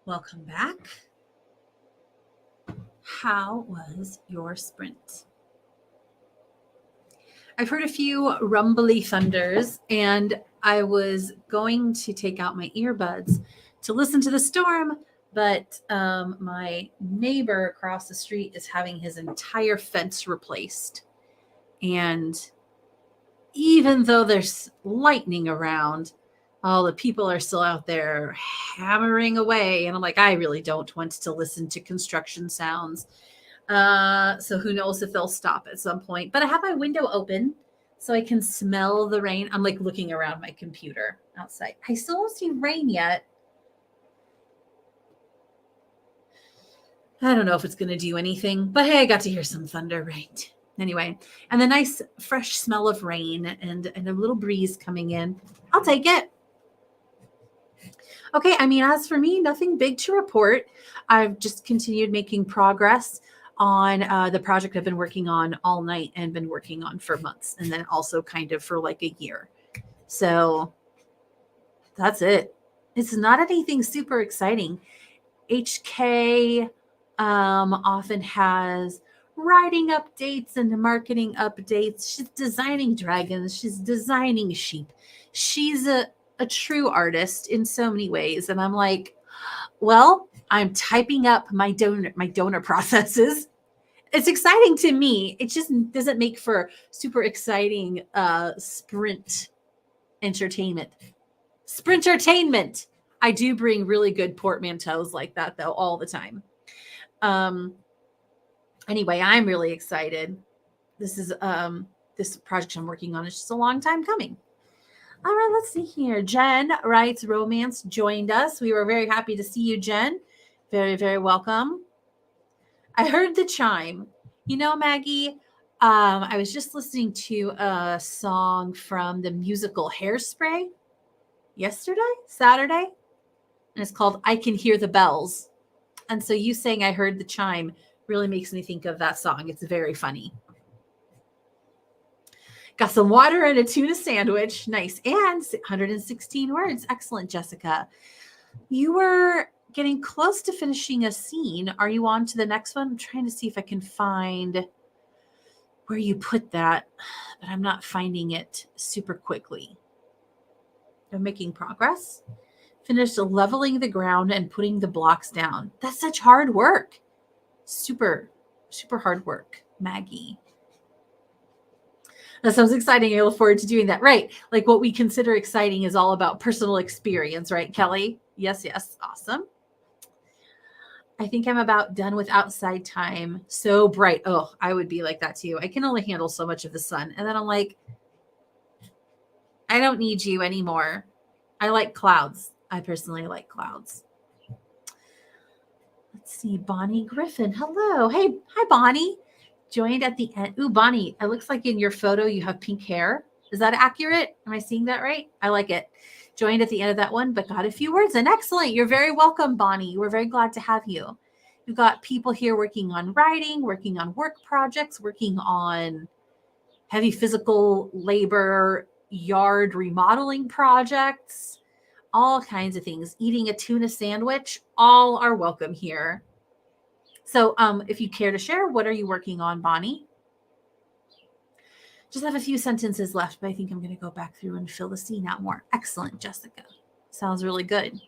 Welcome back. How was your sprint? I've heard a few rumbly thunders, and I was going to take out my earbuds to listen to the storm, but my neighbor across the street is having his entire fence replaced. And even though there's lightning around, all the people are still out there hammering away. And I'm like, I really don't want to listen to construction sounds. So who knows if they'll stop at some point. But I have my window open so I can smell the rain. I'm like looking around my computer outside. I still don't see rain yet. I don't know if it's going to do anything, but hey, I got to hear some thunder, right? Anyway, and the nice fresh smell of rain and a little breeze coming in. I'll take it. Okay, I mean, as for me, nothing big to report. I've just continued making progress on the project I've been working on all night and been working on for months, and then also kind of for like a year. So that's it. It's not anything super exciting. HK often has writing updates and marketing updates. She's designing dragons. She's designing sheep. She's a true artist in so many ways. And I'm like, well, I'm typing up my donor processes. It's exciting to me. It just doesn't make for super exciting sprint entertainment. Sprintertainment. I do bring really good portmanteaus like that though all the time. Anyway, I'm really excited. This is this project I'm working on is just a long time coming. All right, let's see here. Jen writes, romance joined us. We were very happy to see you, Jen. Very, very welcome. I heard the chime. You know, Maggie, I was just listening to a song from the musical Hairspray Saturday, and it's called I Can Hear the Bells. And so you saying I heard the chime really makes me think of that song. It's very funny. Got some water and a tuna sandwich. Nice. And 116 words. Excellent, Jessica. You were getting close to finishing a scene. Are you on to the next one? I'm trying to see if I can find where you put that, but I'm not finding it super quickly. I'm making progress. Finished leveling the ground and putting the blocks down. That's such hard work. Super, super hard work, Maggie. That sounds exciting. I look forward to doing that. Right. Like what we consider exciting is all about personal experience, right, Kelly? Yes, yes. Awesome. I think I'm about done with outside time. So bright. Oh, I would be like that too. I can only handle so much of the sun. And then I'm like, I don't need you anymore. I like clouds. I personally like clouds. Let's see. Bonnie Griffin. Hello. Hey, hi, Bonnie. Joined at the end. Ooh, Bonnie, it looks like in your photo you have pink hair. Is that accurate? Am I seeing that right? I like it. Joined at the end of that one, but got a few words in. Excellent. You're very welcome, Bonnie. We're very glad to have you. You've got people here working on writing, working on work projects, working on heavy physical labor, yard remodeling projects, all kinds of things. Eating a tuna sandwich, all are welcome here. So if you care to share, what are you working on, Bonnie? Just have a few sentences left, but I think I'm going to go back through and fill the scene out more. Excellent, Jessica. Sounds really good.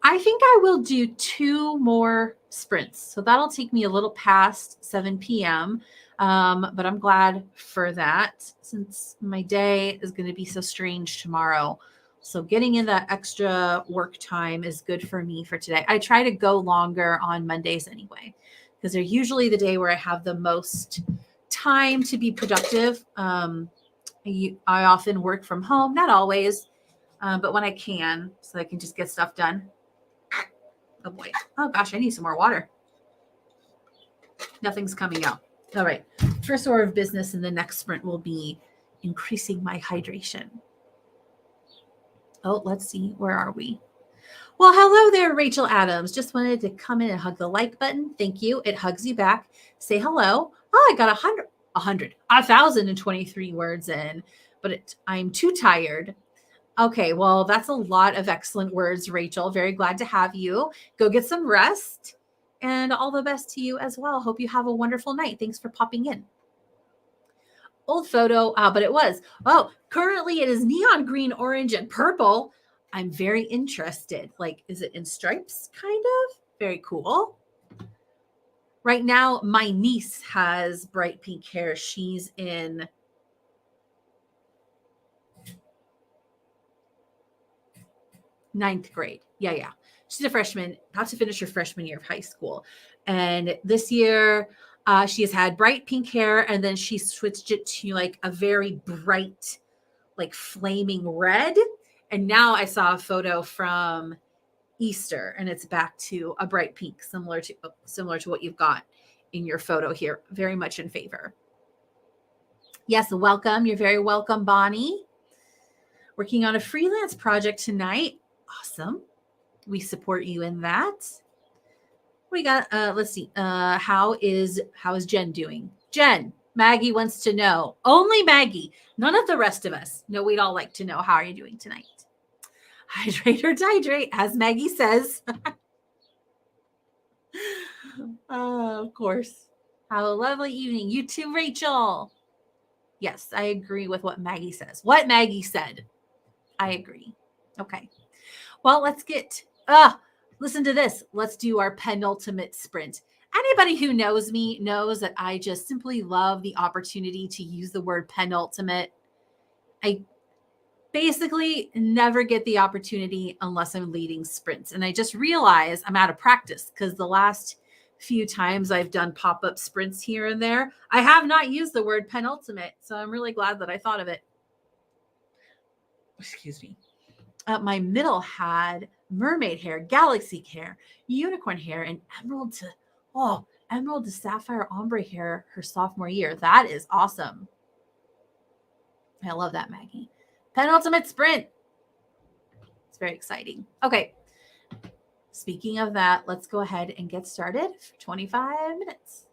I think I will do 2 more sprints. So that'll take me a little past 7 p.m. But I'm glad for that since my day is going to be so strange tomorrow. So getting in that extra work time is good for me for today. I try to go longer on Mondays anyway, because they're usually the day where I have the most time to be productive. I often work from home, not always, but when I can, so I can just get stuff done. Oh boy. Oh gosh, I need some more water. Nothing's coming out. All right. First order of business in the next sprint will be increasing my hydration. Oh, let's see. Where are we? Well, hello there, Rachel Adams. Just wanted to come in and hug the like button. Thank you. It hugs you back. Say hello. Oh, I got 1,023 words in, but I'm too tired. Okay, well, that's a lot of excellent words, Rachel. Very glad to have you. Go get some rest and all the best to you as well. Hope you have a wonderful night. Thanks for popping in. Old photo, but it was. Oh, currently it is neon green, orange, and purple. I'm very interested. Like, is it in stripes, kind of? Very cool. Right now, my niece has bright pink hair. She's in ninth grade. Yeah. She's a freshman, about to finish her freshman year of high school. And this year, she has had bright pink hair, and then she switched it to like a very bright, like flaming red. And now I saw a photo from Easter, and it's back to a bright pink, similar to what you've got in your photo here. Very much in favor. Yes, welcome. You're very welcome, Bonnie. Working on a freelance project tonight. Awesome. We support you in that. We got let's see. How is Jen doing? Jen, Maggie wants to know. Only Maggie. None of the rest of us. No, we'd all like to know, how are you doing tonight? Hydrate or dehydrate, as Maggie says. Of course. Have a lovely evening. You too, Rachel. Yes, I agree with what Maggie says. What Maggie said. I agree. Okay. Well, let's get listen to this. Let's do our penultimate sprint. Anybody who knows me knows that I just simply love the opportunity to use the word penultimate. I basically never get the opportunity unless I'm leading sprints. And I just realize I'm out of practice because the last few times I've done pop-up sprints here and there, I have not used the word penultimate. So I'm really glad that I thought of it. Excuse me. My middle had mermaid hair, galaxy hair, unicorn hair, and emerald to sapphire ombre hair her sophomore year. That is awesome. I love that, Maggie. Penultimate sprint. It's very exciting. Okay. Speaking of that, let's go ahead and get started for 25 minutes.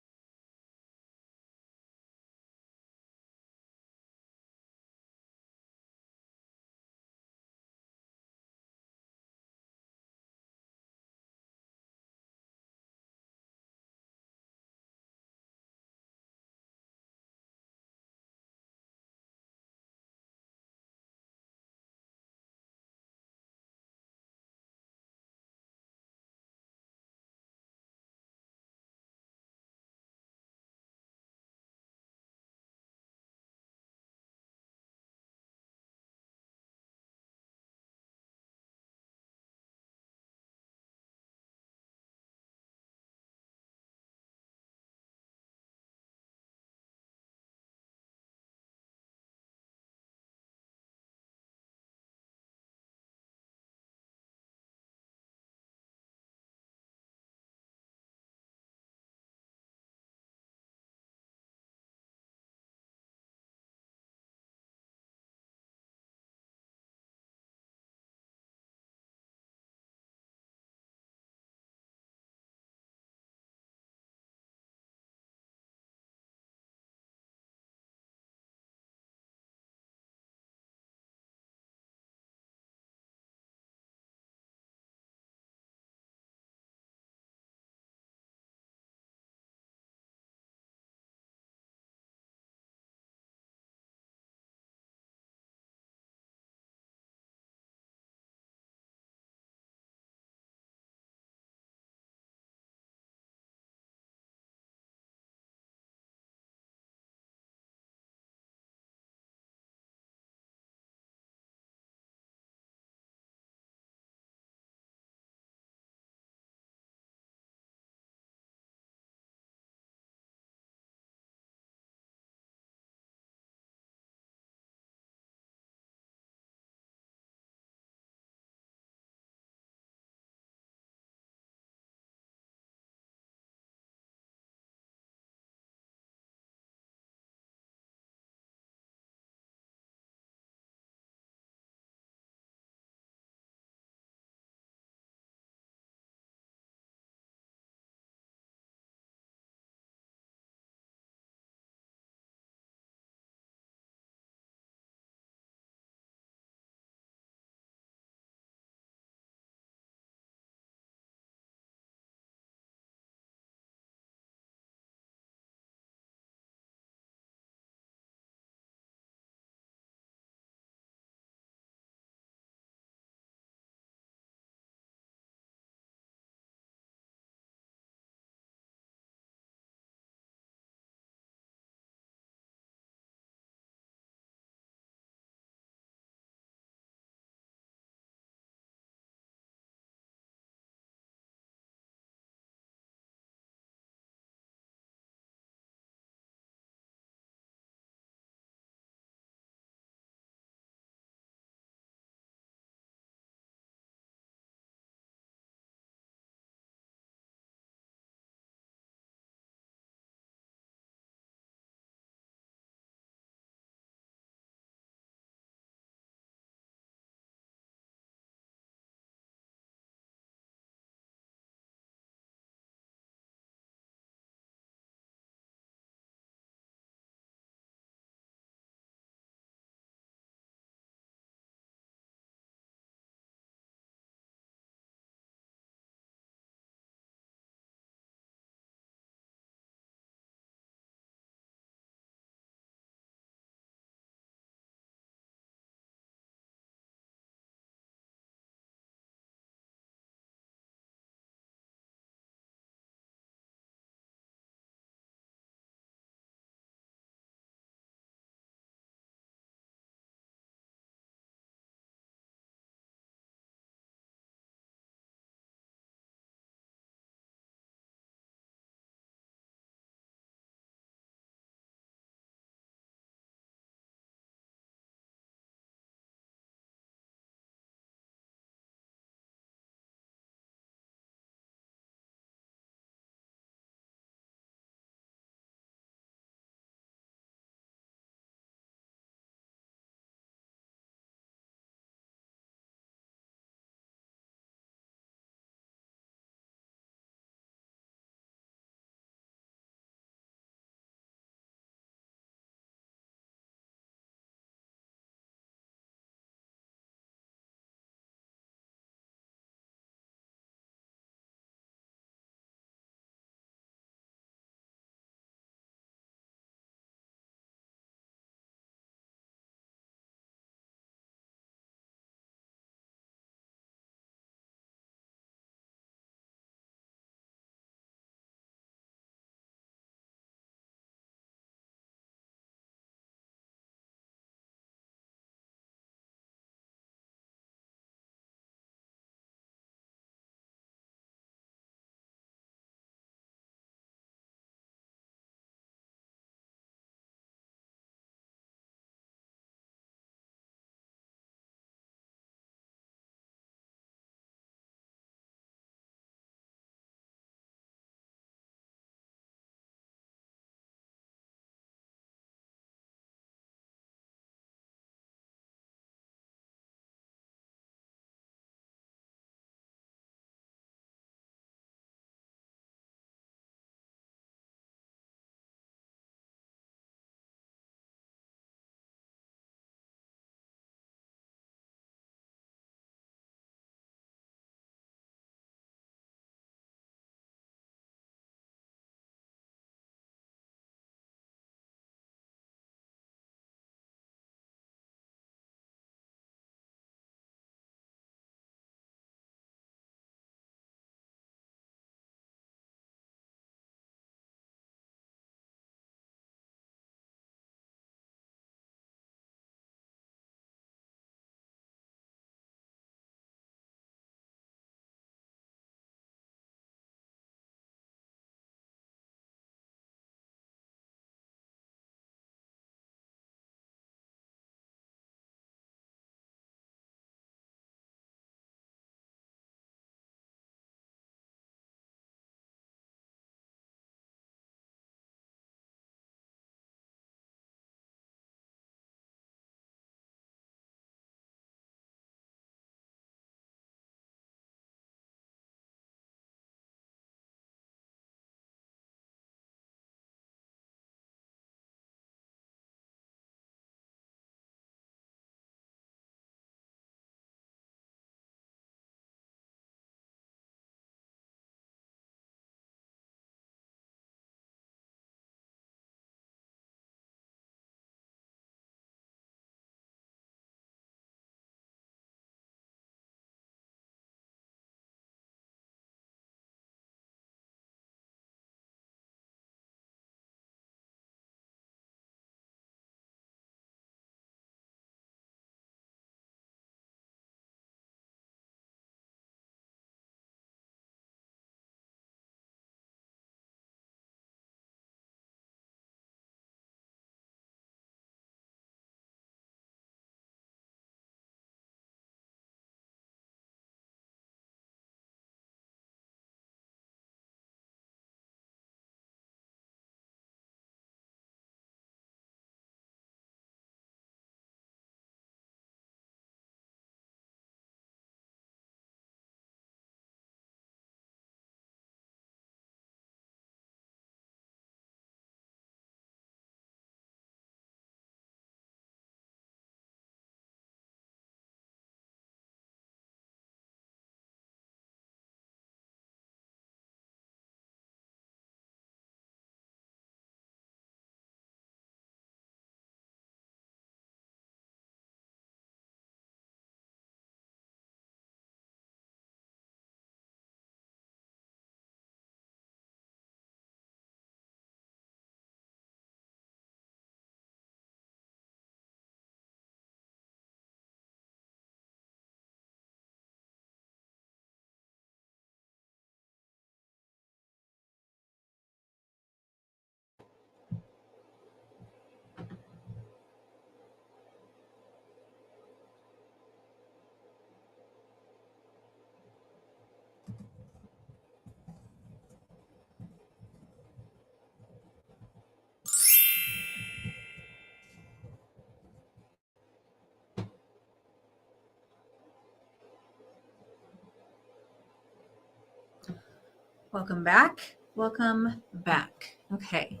Welcome back. Welcome back. Okay.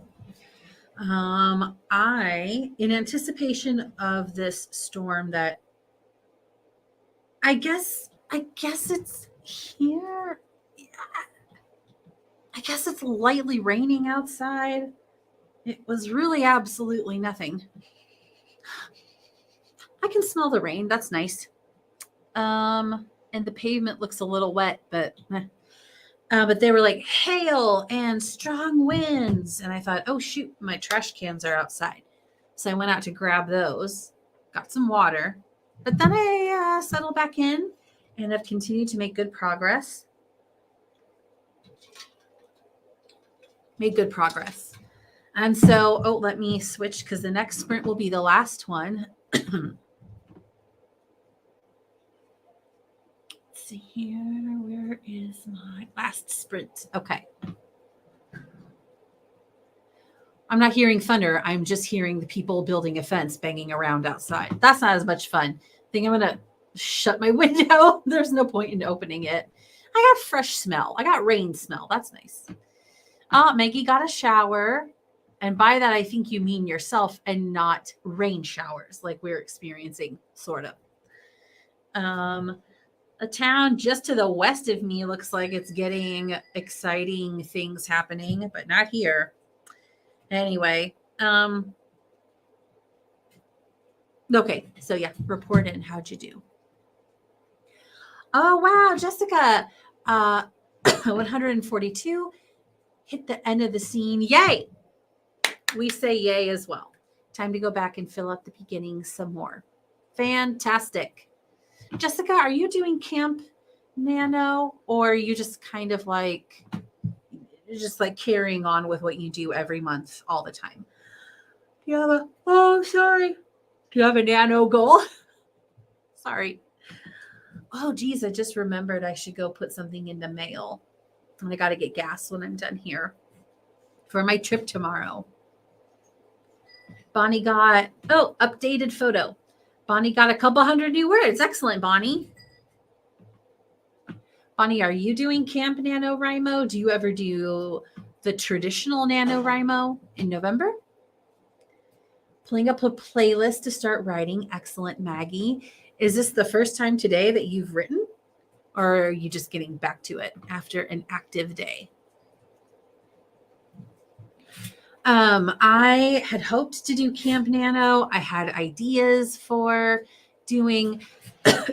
In anticipation of this storm that I guess it's here. I guess it's lightly raining outside. It was really absolutely nothing. I can smell the rain. That's nice. And the pavement looks a little wet, but they were like hail and strong winds, and I thought, oh shoot, my trash cans are outside. So I went out to grab those, got some water, but then I settled back in, and have continued to make good progress. And so, let me switch because the next sprint will be the last one. See here, where is my last sprint? Okay. I'm not hearing thunder. I'm just hearing the people building a fence banging around outside. That's not as much fun. I think I'm going to shut my window. There's no point in opening it. I got fresh smell. I got rain smell. That's nice. Maggie got a shower. And by that, I think you mean yourself and not rain showers like we're experiencing, sort of. A town just to the west of me looks like it's getting exciting things happening, but not here. Anyway, okay, so yeah, report in. How'd you do? Oh, wow, Jessica, 142, hit the end of the scene. Yay! We say yay as well. Time to go back and fill out the beginning some more. Fantastic. Jessica, are you doing Camp Nano, or are you just kind of like carrying on with what you do every month all the time? Do you have a nano goal? Sorry. Oh, geez, I just remembered I should go put something in the mail. And I got to get gas when I'm done here for my trip tomorrow. Bonnie got, updated photo. Bonnie got a couple hundred new words. Excellent, Bonnie. Bonnie, are you doing Camp NaNoWriMo? Do you ever do the traditional NaNoWriMo in November? Pulling up a playlist to start writing. Excellent, Maggie. Is this the first time today that you've written? Or are you just getting back to it after an active day? I had hoped to do Camp Nano. I had ideas for doing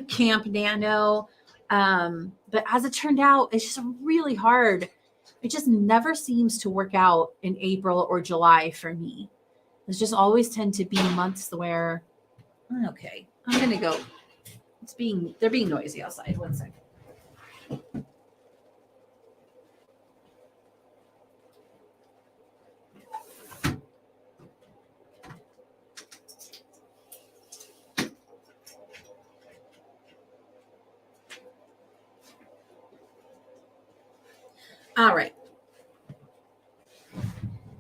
Camp Nano. But as it turned out, it's just really hard. It just never seems to work out in April or July for me. There's just always tend to be months where, okay, I'm going to go. They're being noisy outside. 1 second. All right.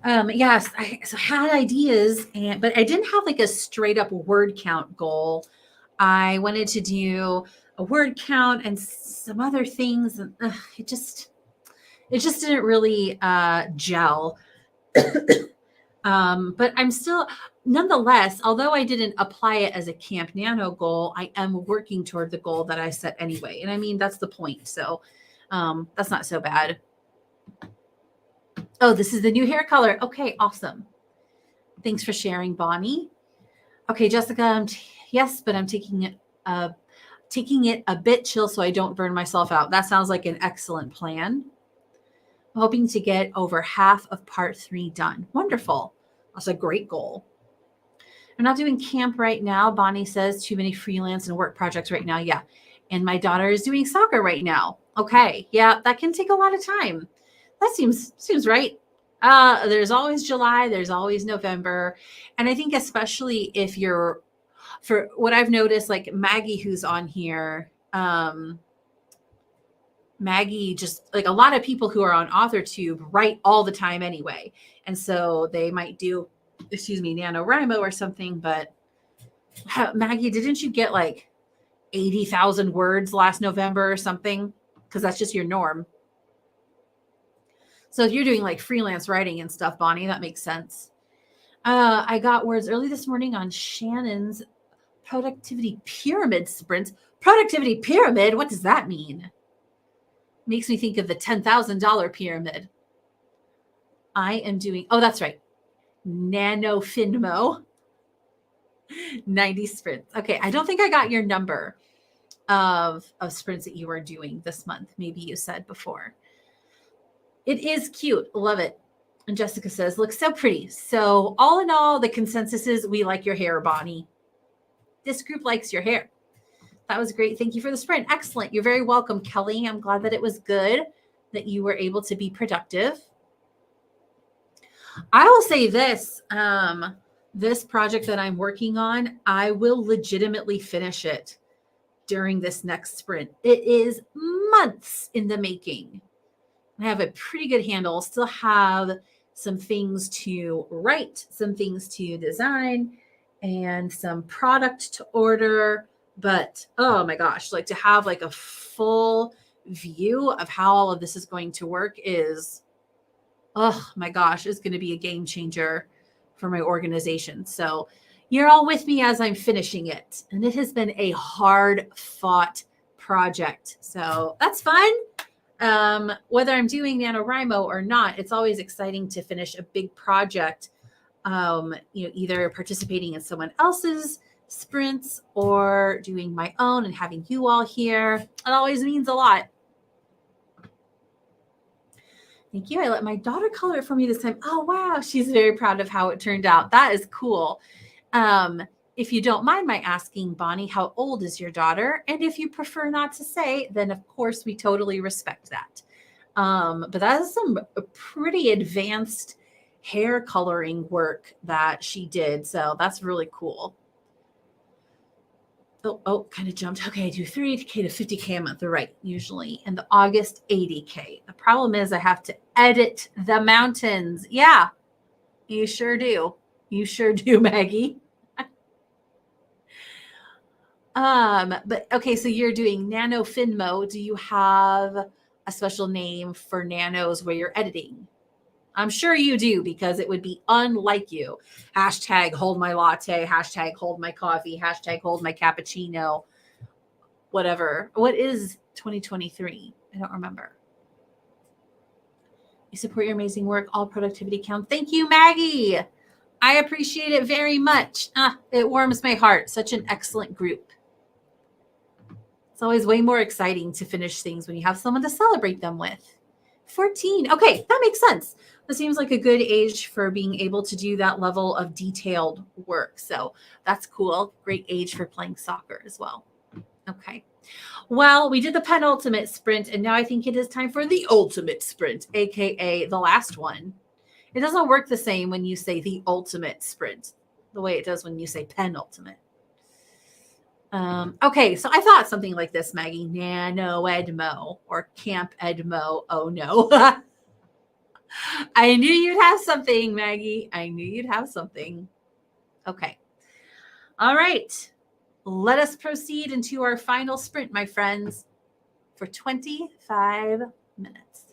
Yes, I had ideas, but I didn't have like a straight up word count goal. I wanted to do a word count and some other things, and it just didn't really gel. But I'm still, nonetheless, although I didn't apply it as a Camp Nano goal, I am working toward the goal that I set anyway. And I mean, that's the point. So that's not so bad. Oh, this is the new hair color. Okay, awesome. Thanks for sharing, Bonnie. Okay, Jessica, yes, but I'm taking it a bit chill so I don't burn myself out. That sounds like an excellent plan. I'm hoping to get over half of part 3 done. Wonderful. That's a great goal. I'm not doing camp right now. Bonnie says too many freelance and work projects right now. Yeah. And my daughter is doing soccer right now. Okay. Yeah, that can take a lot of time. That seems right. There's always July, there's always November. And I think especially if you're, for what I've noticed, like Maggie, who's on here, Maggie, just like a lot of people who are on AuthorTube write all the time anyway. And so they might do, NaNoWriMo or something. But Maggie, didn't you get like 80,000 words last November or something? Because that's just your norm. So if you're doing like freelance writing and stuff, Bonnie, that makes sense. I got words early this morning on Shannon's productivity pyramid sprint. Productivity pyramid? What does that mean? Makes me think of the $10,000 pyramid. I am doing, oh, that's right. Nano Finmo. 90 sprints. Okay. I don't think I got your number of sprints that you were doing this month. Maybe you said before. It is cute. Love it. And Jessica says, looks so pretty. So all in all, the consensus is we like your hair, Bonnie. This group likes your hair. That was great. Thank you for the sprint. Excellent. You're very welcome, Kelly. I'm glad that it was good, that you were able to be productive. I will say this, this project that I'm working on, I will legitimately finish it during this next sprint. It is months in the making. I have a pretty good handle. Still have some things to write, some things to design, and some product to order. But oh my gosh, like to have like a full view of how all of this is going to work is, oh my gosh, is going to be a game changer for my organization. So you're all with me as I'm finishing it. And it has been a hard fought project. So that's fun. Whether I'm doing NaNoWriMo or not, it's always exciting to finish a big project, either participating in someone else's sprints or doing my own and having you all here. It always means a lot. Thank you. I let my daughter color it for me this time. Oh, wow. She's very proud of how it turned out. That is cool. If you don't mind my asking, Bonnie, how old is your daughter? And if you prefer not to say, then of course we totally respect that. But that is some pretty advanced hair coloring work that she did. So that's really cool. Kind of jumped. Okay, I do 30K to 50K a month, right, usually. And the August 80K. The problem is I have to edit the mountains. Yeah, you sure do. You sure do, Maggie. But okay, so you're doing Nano Finmo. Do you have a special name for nanos where you're editing? I'm sure you do, because it would be unlike you. Hashtag hold my latte, hashtag hold my coffee, hashtag hold my cappuccino, whatever. What is 2023? I don't remember. You support your amazing work. All productivity counts. Thank you, Maggie. I appreciate it very much. It warms my heart. Such an excellent group. It's always way more exciting to finish things when you have someone to celebrate them with. 14. Okay, that makes sense. That seems like a good age for being able to do that level of detailed work. So that's cool. Great age for playing soccer as well. Okay. Well, we did the penultimate sprint, and now I think it is time for the ultimate sprint, aka the last one. It doesn't work the same when you say the ultimate sprint, the way it does when you say penultimate. Okay, so I thought something like this, Maggie. Nano Edmo or Camp Edmo. Oh no. I knew you'd have something, Maggie. I knew you'd have something. Okay. All right. Let us proceed into our final sprint, my friends, for 25 minutes.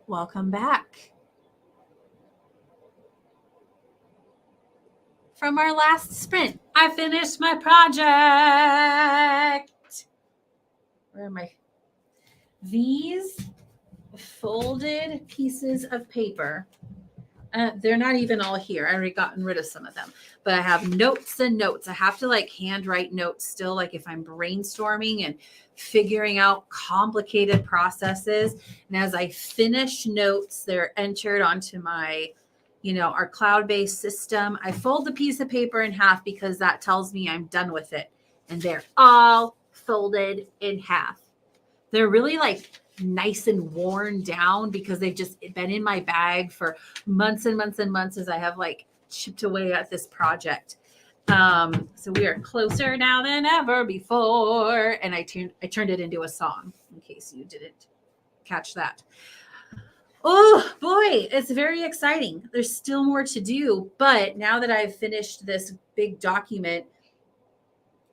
Welcome back. From our last sprint, I finished my project. Where am I? These folded pieces of paper. They're not even all here. I already gotten rid of some of them, but I have notes and notes. I have to like handwrite notes still, like if I'm brainstorming and figuring out complicated processes. And as I finish notes, they're entered onto my, our cloud-based system. I fold the piece of paper in half because that tells me I'm done with it. And they're all folded in half. They're really like nice and worn down because they've just been in my bag for months and months and months as I have like chipped away at this project. So we are closer now than ever before. And I turned it into a song in case you didn't catch that. Oh boy, it's very exciting. There's still more to do, but now that I've finished this big document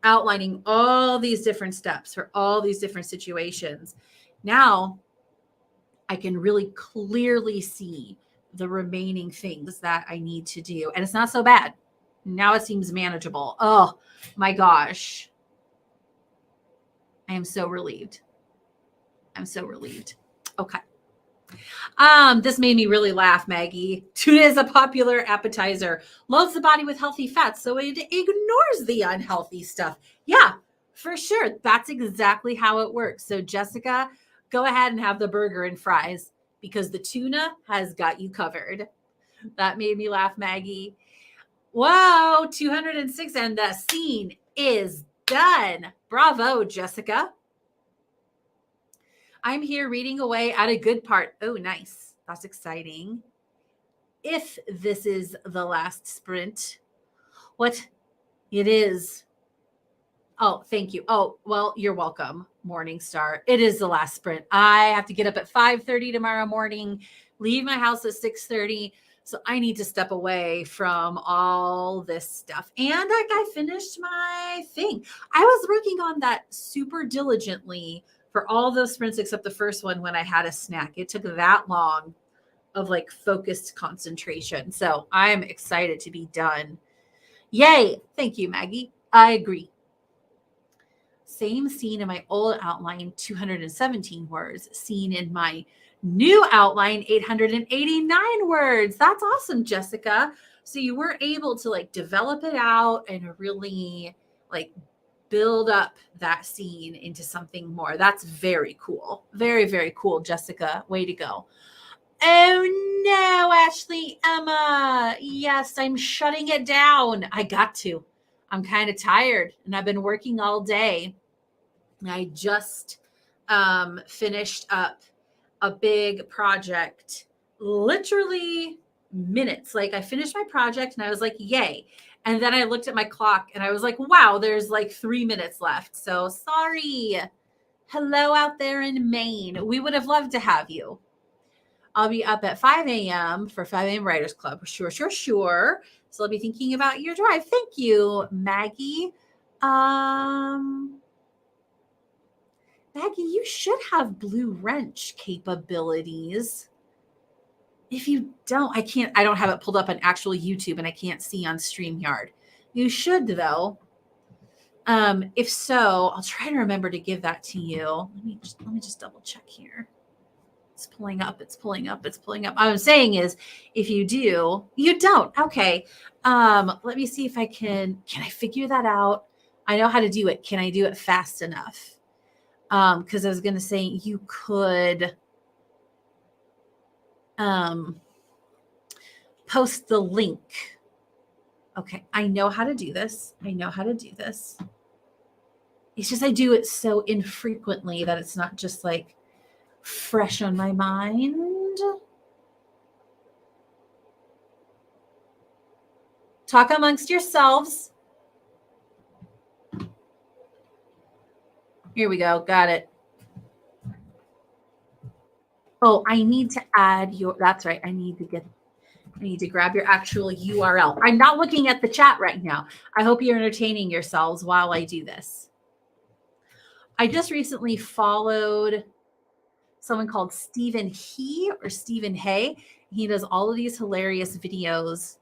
outlining all these different steps for all these different situations, now I can really clearly see the remaining things that I need to do. And it's not so bad. Now it seems manageable. Oh my gosh. I am so relieved. I'm so relieved. Okay. This made me really laugh, Maggie. Tuna is a popular appetizer. Loads the body with healthy fats, so it ignores the unhealthy stuff. Yeah, for sure. That's exactly how it works. So, Jessica, go ahead and have the burger and fries because the tuna has got you covered. That made me laugh, Maggie. Whoa, 206, and the scene is done. Bravo, Jessica. I'm here reading away at a good part. Oh, nice. That's exciting. If this is the last sprint, what it is. Oh, thank you. Oh, well, you're welcome, Morningstar. It is the last sprint. I have to get up at 5:30 tomorrow morning, leave my house at 6:30. So I need to step away from all this stuff. And like I finished my thing. I was working on that super diligently for all those sprints except the first one when I had a snack. It took that long of like focused concentration. So I'm excited to be done. Yay. Thank you, Maggie. I agree. Same scene in my old outline, 217 words. Scene in my new outline, 889 words. That's awesome, Jessica. So you were able to like develop it out and really like build up that scene into something more. That's very cool. Very, very cool, Jessica. Way to go. Oh no, Ashley, Emma. Yes, I'm shutting it down. I got to. I'm kind of tired and I've been working all day. I just finished up a big project, literally minutes. Like I finished my project and I was like, yay. And then I looked at my clock and I was like, wow, there's like 3 minutes left. So sorry. Hello out there in Maine. We would have loved to have you. I'll be up at 5 a.m. for 5 a.m. Writers Club. Sure. So I'll be thinking about your drive. Thank you, Maggie. Maggie, you should have Blue Wrench capabilities. If you don't, I don't have it pulled up on actual YouTube and I can't see on StreamYard. You should though. If so, I'll try to remember to give that to you. Let me just double check here. It's pulling up. I'm saying is if you do, you don't. Okay. Let me see if I can I figure that out? I know how to do it. Can I do it fast enough? Because I was going to say you could post the link. Okay, I know how to do this. It's just I do it so infrequently that it's not just like fresh on my mind. Talk amongst yourselves. Here we go. Got it. Oh, I need to add that's right. I need to grab your actual URL. I'm not looking at the chat right now. I hope you're entertaining yourselves while I do this. I just recently followed someone called Stephen or Stephen Hay. He does all of these hilarious videos.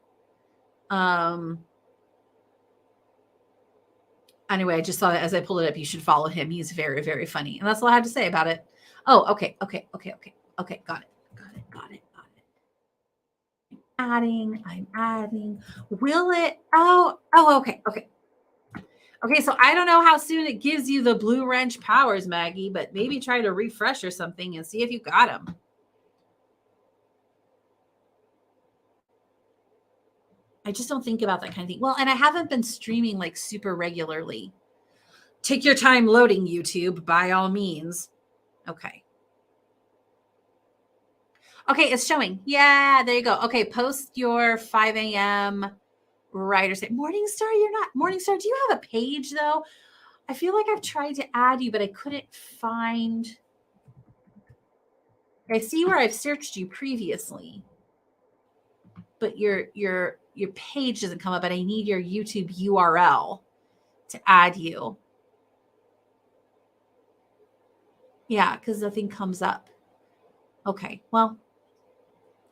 Anyway, I just saw that as I pulled it up. You should follow him. He's very, very funny. And that's all I have to say about it. Oh, okay. Got it. I'm adding. Will it? Oh, okay. Okay, so I don't know how soon it gives you the blue wrench powers, Maggie, but maybe try to refresh or something and see if you got them. I just don't think about that kind of thing. Well, and I haven't been streaming like super regularly. Take your time loading, YouTube, by all means. Okay. Okay, it's showing. Yeah, there you go. Okay, post your 5 a.m. writer say Morningstar. You're not Morningstar. Do you have a page though? I feel like I've tried to add you, but I couldn't find. I see where I've searched you previously, but your page doesn't come up, and I need your YouTube URL to add you. Yeah, because nothing comes up. Okay, well,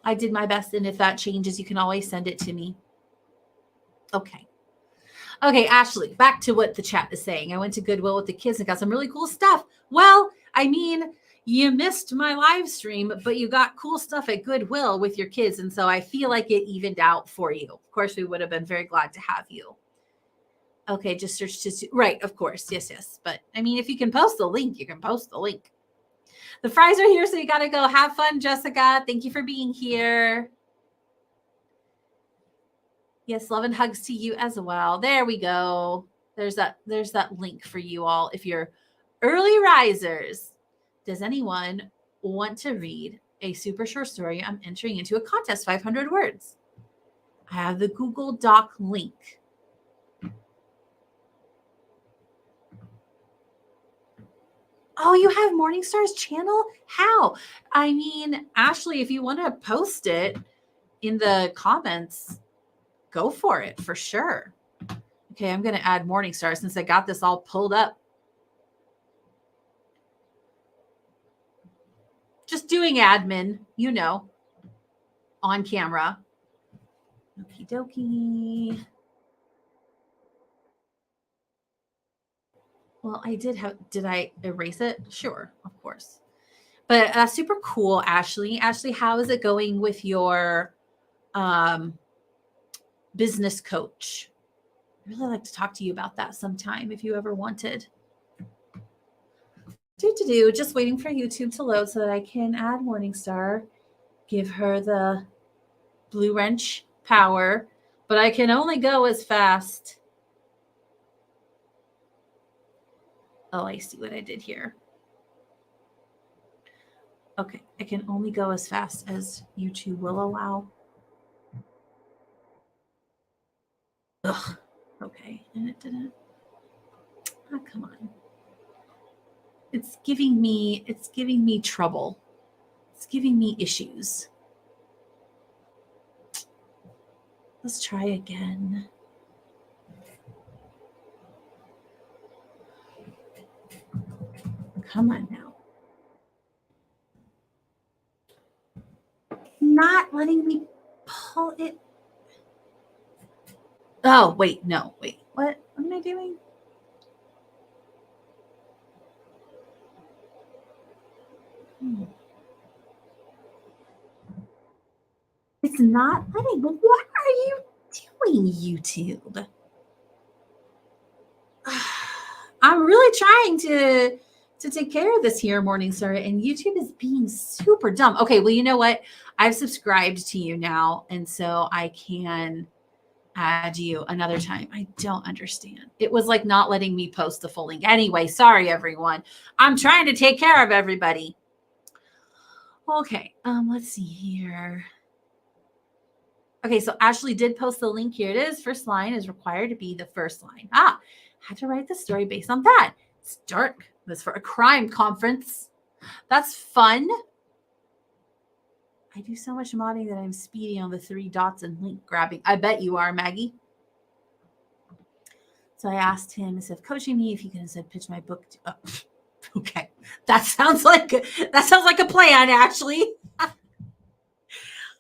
I did my best, and if that changes, you can always send it to me. Okay, Ashley, back to what the chat is saying. I went to Goodwill with the kids and got some really cool stuff. Well, I mean, you missed my live stream, but you got cool stuff at Goodwill with your kids, and so I feel like it evened out for you. Of course, we would have been very glad to have you. Okay, just search to right, of course. Yes. But I mean, if you can post the link, you can post the link. The fries are here, so you got to go. Have fun, Jessica. Thank you for being here. Yes, love and hugs to you as well. There we go. There's that link for you all. If you're early risers, does anyone want to read a super short story? I'm entering into a contest, 500 words. I have the Google Doc link. Oh, you have Morningstar's channel? How? I mean, Ashley, if you want to post it in the comments, go for it for sure. Okay, I'm going to add Morningstar since I got this all pulled up. Just doing admin, you know, on camera. Okie dokie. Well, did I erase it? Sure, of course. But super cool, Ashley. Ashley, how is it going with your business coach? I'd really like to talk to you about that sometime if you ever wanted. Just waiting for YouTube to load so that I can add Morningstar, give her the blue wrench power, but I can only go as fast. Oh, I see what I did here. Okay, I can only go as fast as YouTube will allow. Ugh. Okay, and it didn't. Oh, come on. It's giving me trouble. It's giving me issues. Let's try again. Come on now. Not letting me pull it. Oh, wait, no, wait. What am I doing? It's not letting. What are you doing, YouTube? I'm really trying to take care of this here, Morningstar, and YouTube is being super dumb. Okay, well, you know what? I've subscribed to you now, and so I can add you another time. I don't understand. It was like not letting me post the full link. Anyway, sorry, everyone. I'm trying to take care of everybody. Okay, let's see here. Okay, so Ashley did post the link. Here it is. First line is required to be the first line. Had to write the story based on that. It's dark. That's for a crime conference. That's fun. I do so much modding that I'm speedy on the 3 dots and link grabbing. I bet you are, Maggie. So I asked him instead of coaching me if he could instead pitch my book to Okay. That sounds like a plan, Ashley.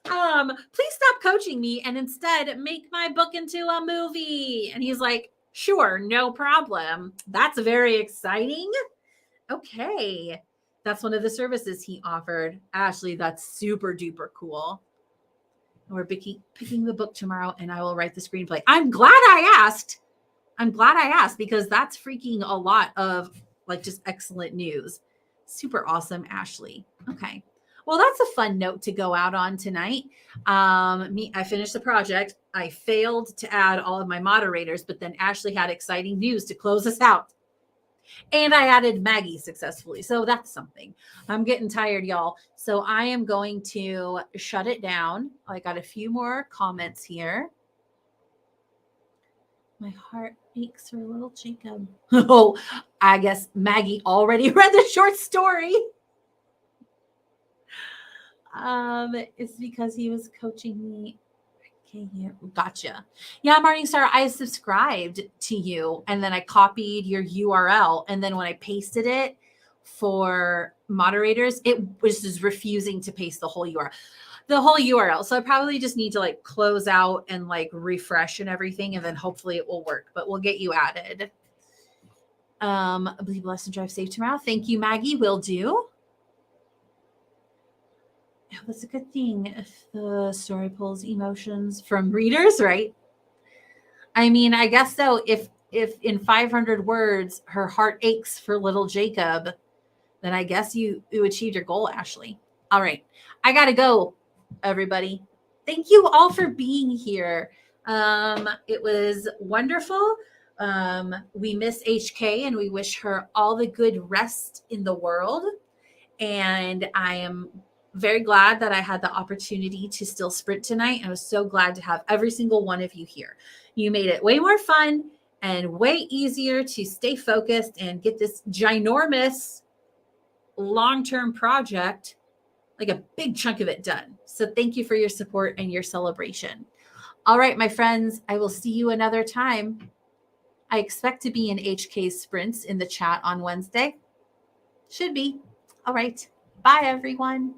Please stop coaching me and instead make my book into a movie. And he's like, sure, no problem. That's very exciting. Okay. That's one of the services he offered. Ashley, that's super duper cool. We're picking the book tomorrow and I will write the screenplay. I'm glad I asked because that's freaking a lot of like just excellent news. Super awesome, Ashley. Okay. Well, that's a fun note to go out on tonight. I finished the project. I failed to add all of my moderators, but then Ashley had exciting news to close us out. And I added Maggie successfully. So that's something. I'm getting tired, y'all. So I am going to shut it down. I got a few more comments here. My heart aches for little Jacob. Oh, I guess Maggie already read the short story. It's because he was coaching me. Okay, yeah, gotcha. Yeah, Morningstar, I subscribed to you and then I copied your URL. And then when I pasted it for moderators, it was just refusing to paste the whole URL. So I probably just need to like close out and like refresh and everything. And then hopefully it will work, but we'll get you added. Be blessed and drive safe tomorrow. Thank you, Maggie. Will do. That's a good thing if the story pulls emotions from readers, right? I mean, I guess so. If in 500 words her heart aches for little Jacob, then I guess you achieved your goal, Ashley. All right, I gotta go, everybody. Thank you all for being here. It was wonderful. We miss HK and we wish her all the good rest in the world. And I am very glad that I had the opportunity to still sprint tonight. I was so glad to have every single one of you here. You made it way more fun and way easier to stay focused and get this ginormous long-term project, like a big chunk of it done. So thank you for your support and your celebration. All right, my friends, I will see you another time. I expect to be in HK Sprints in the chat on Wednesday. Should be. All right. Bye, everyone.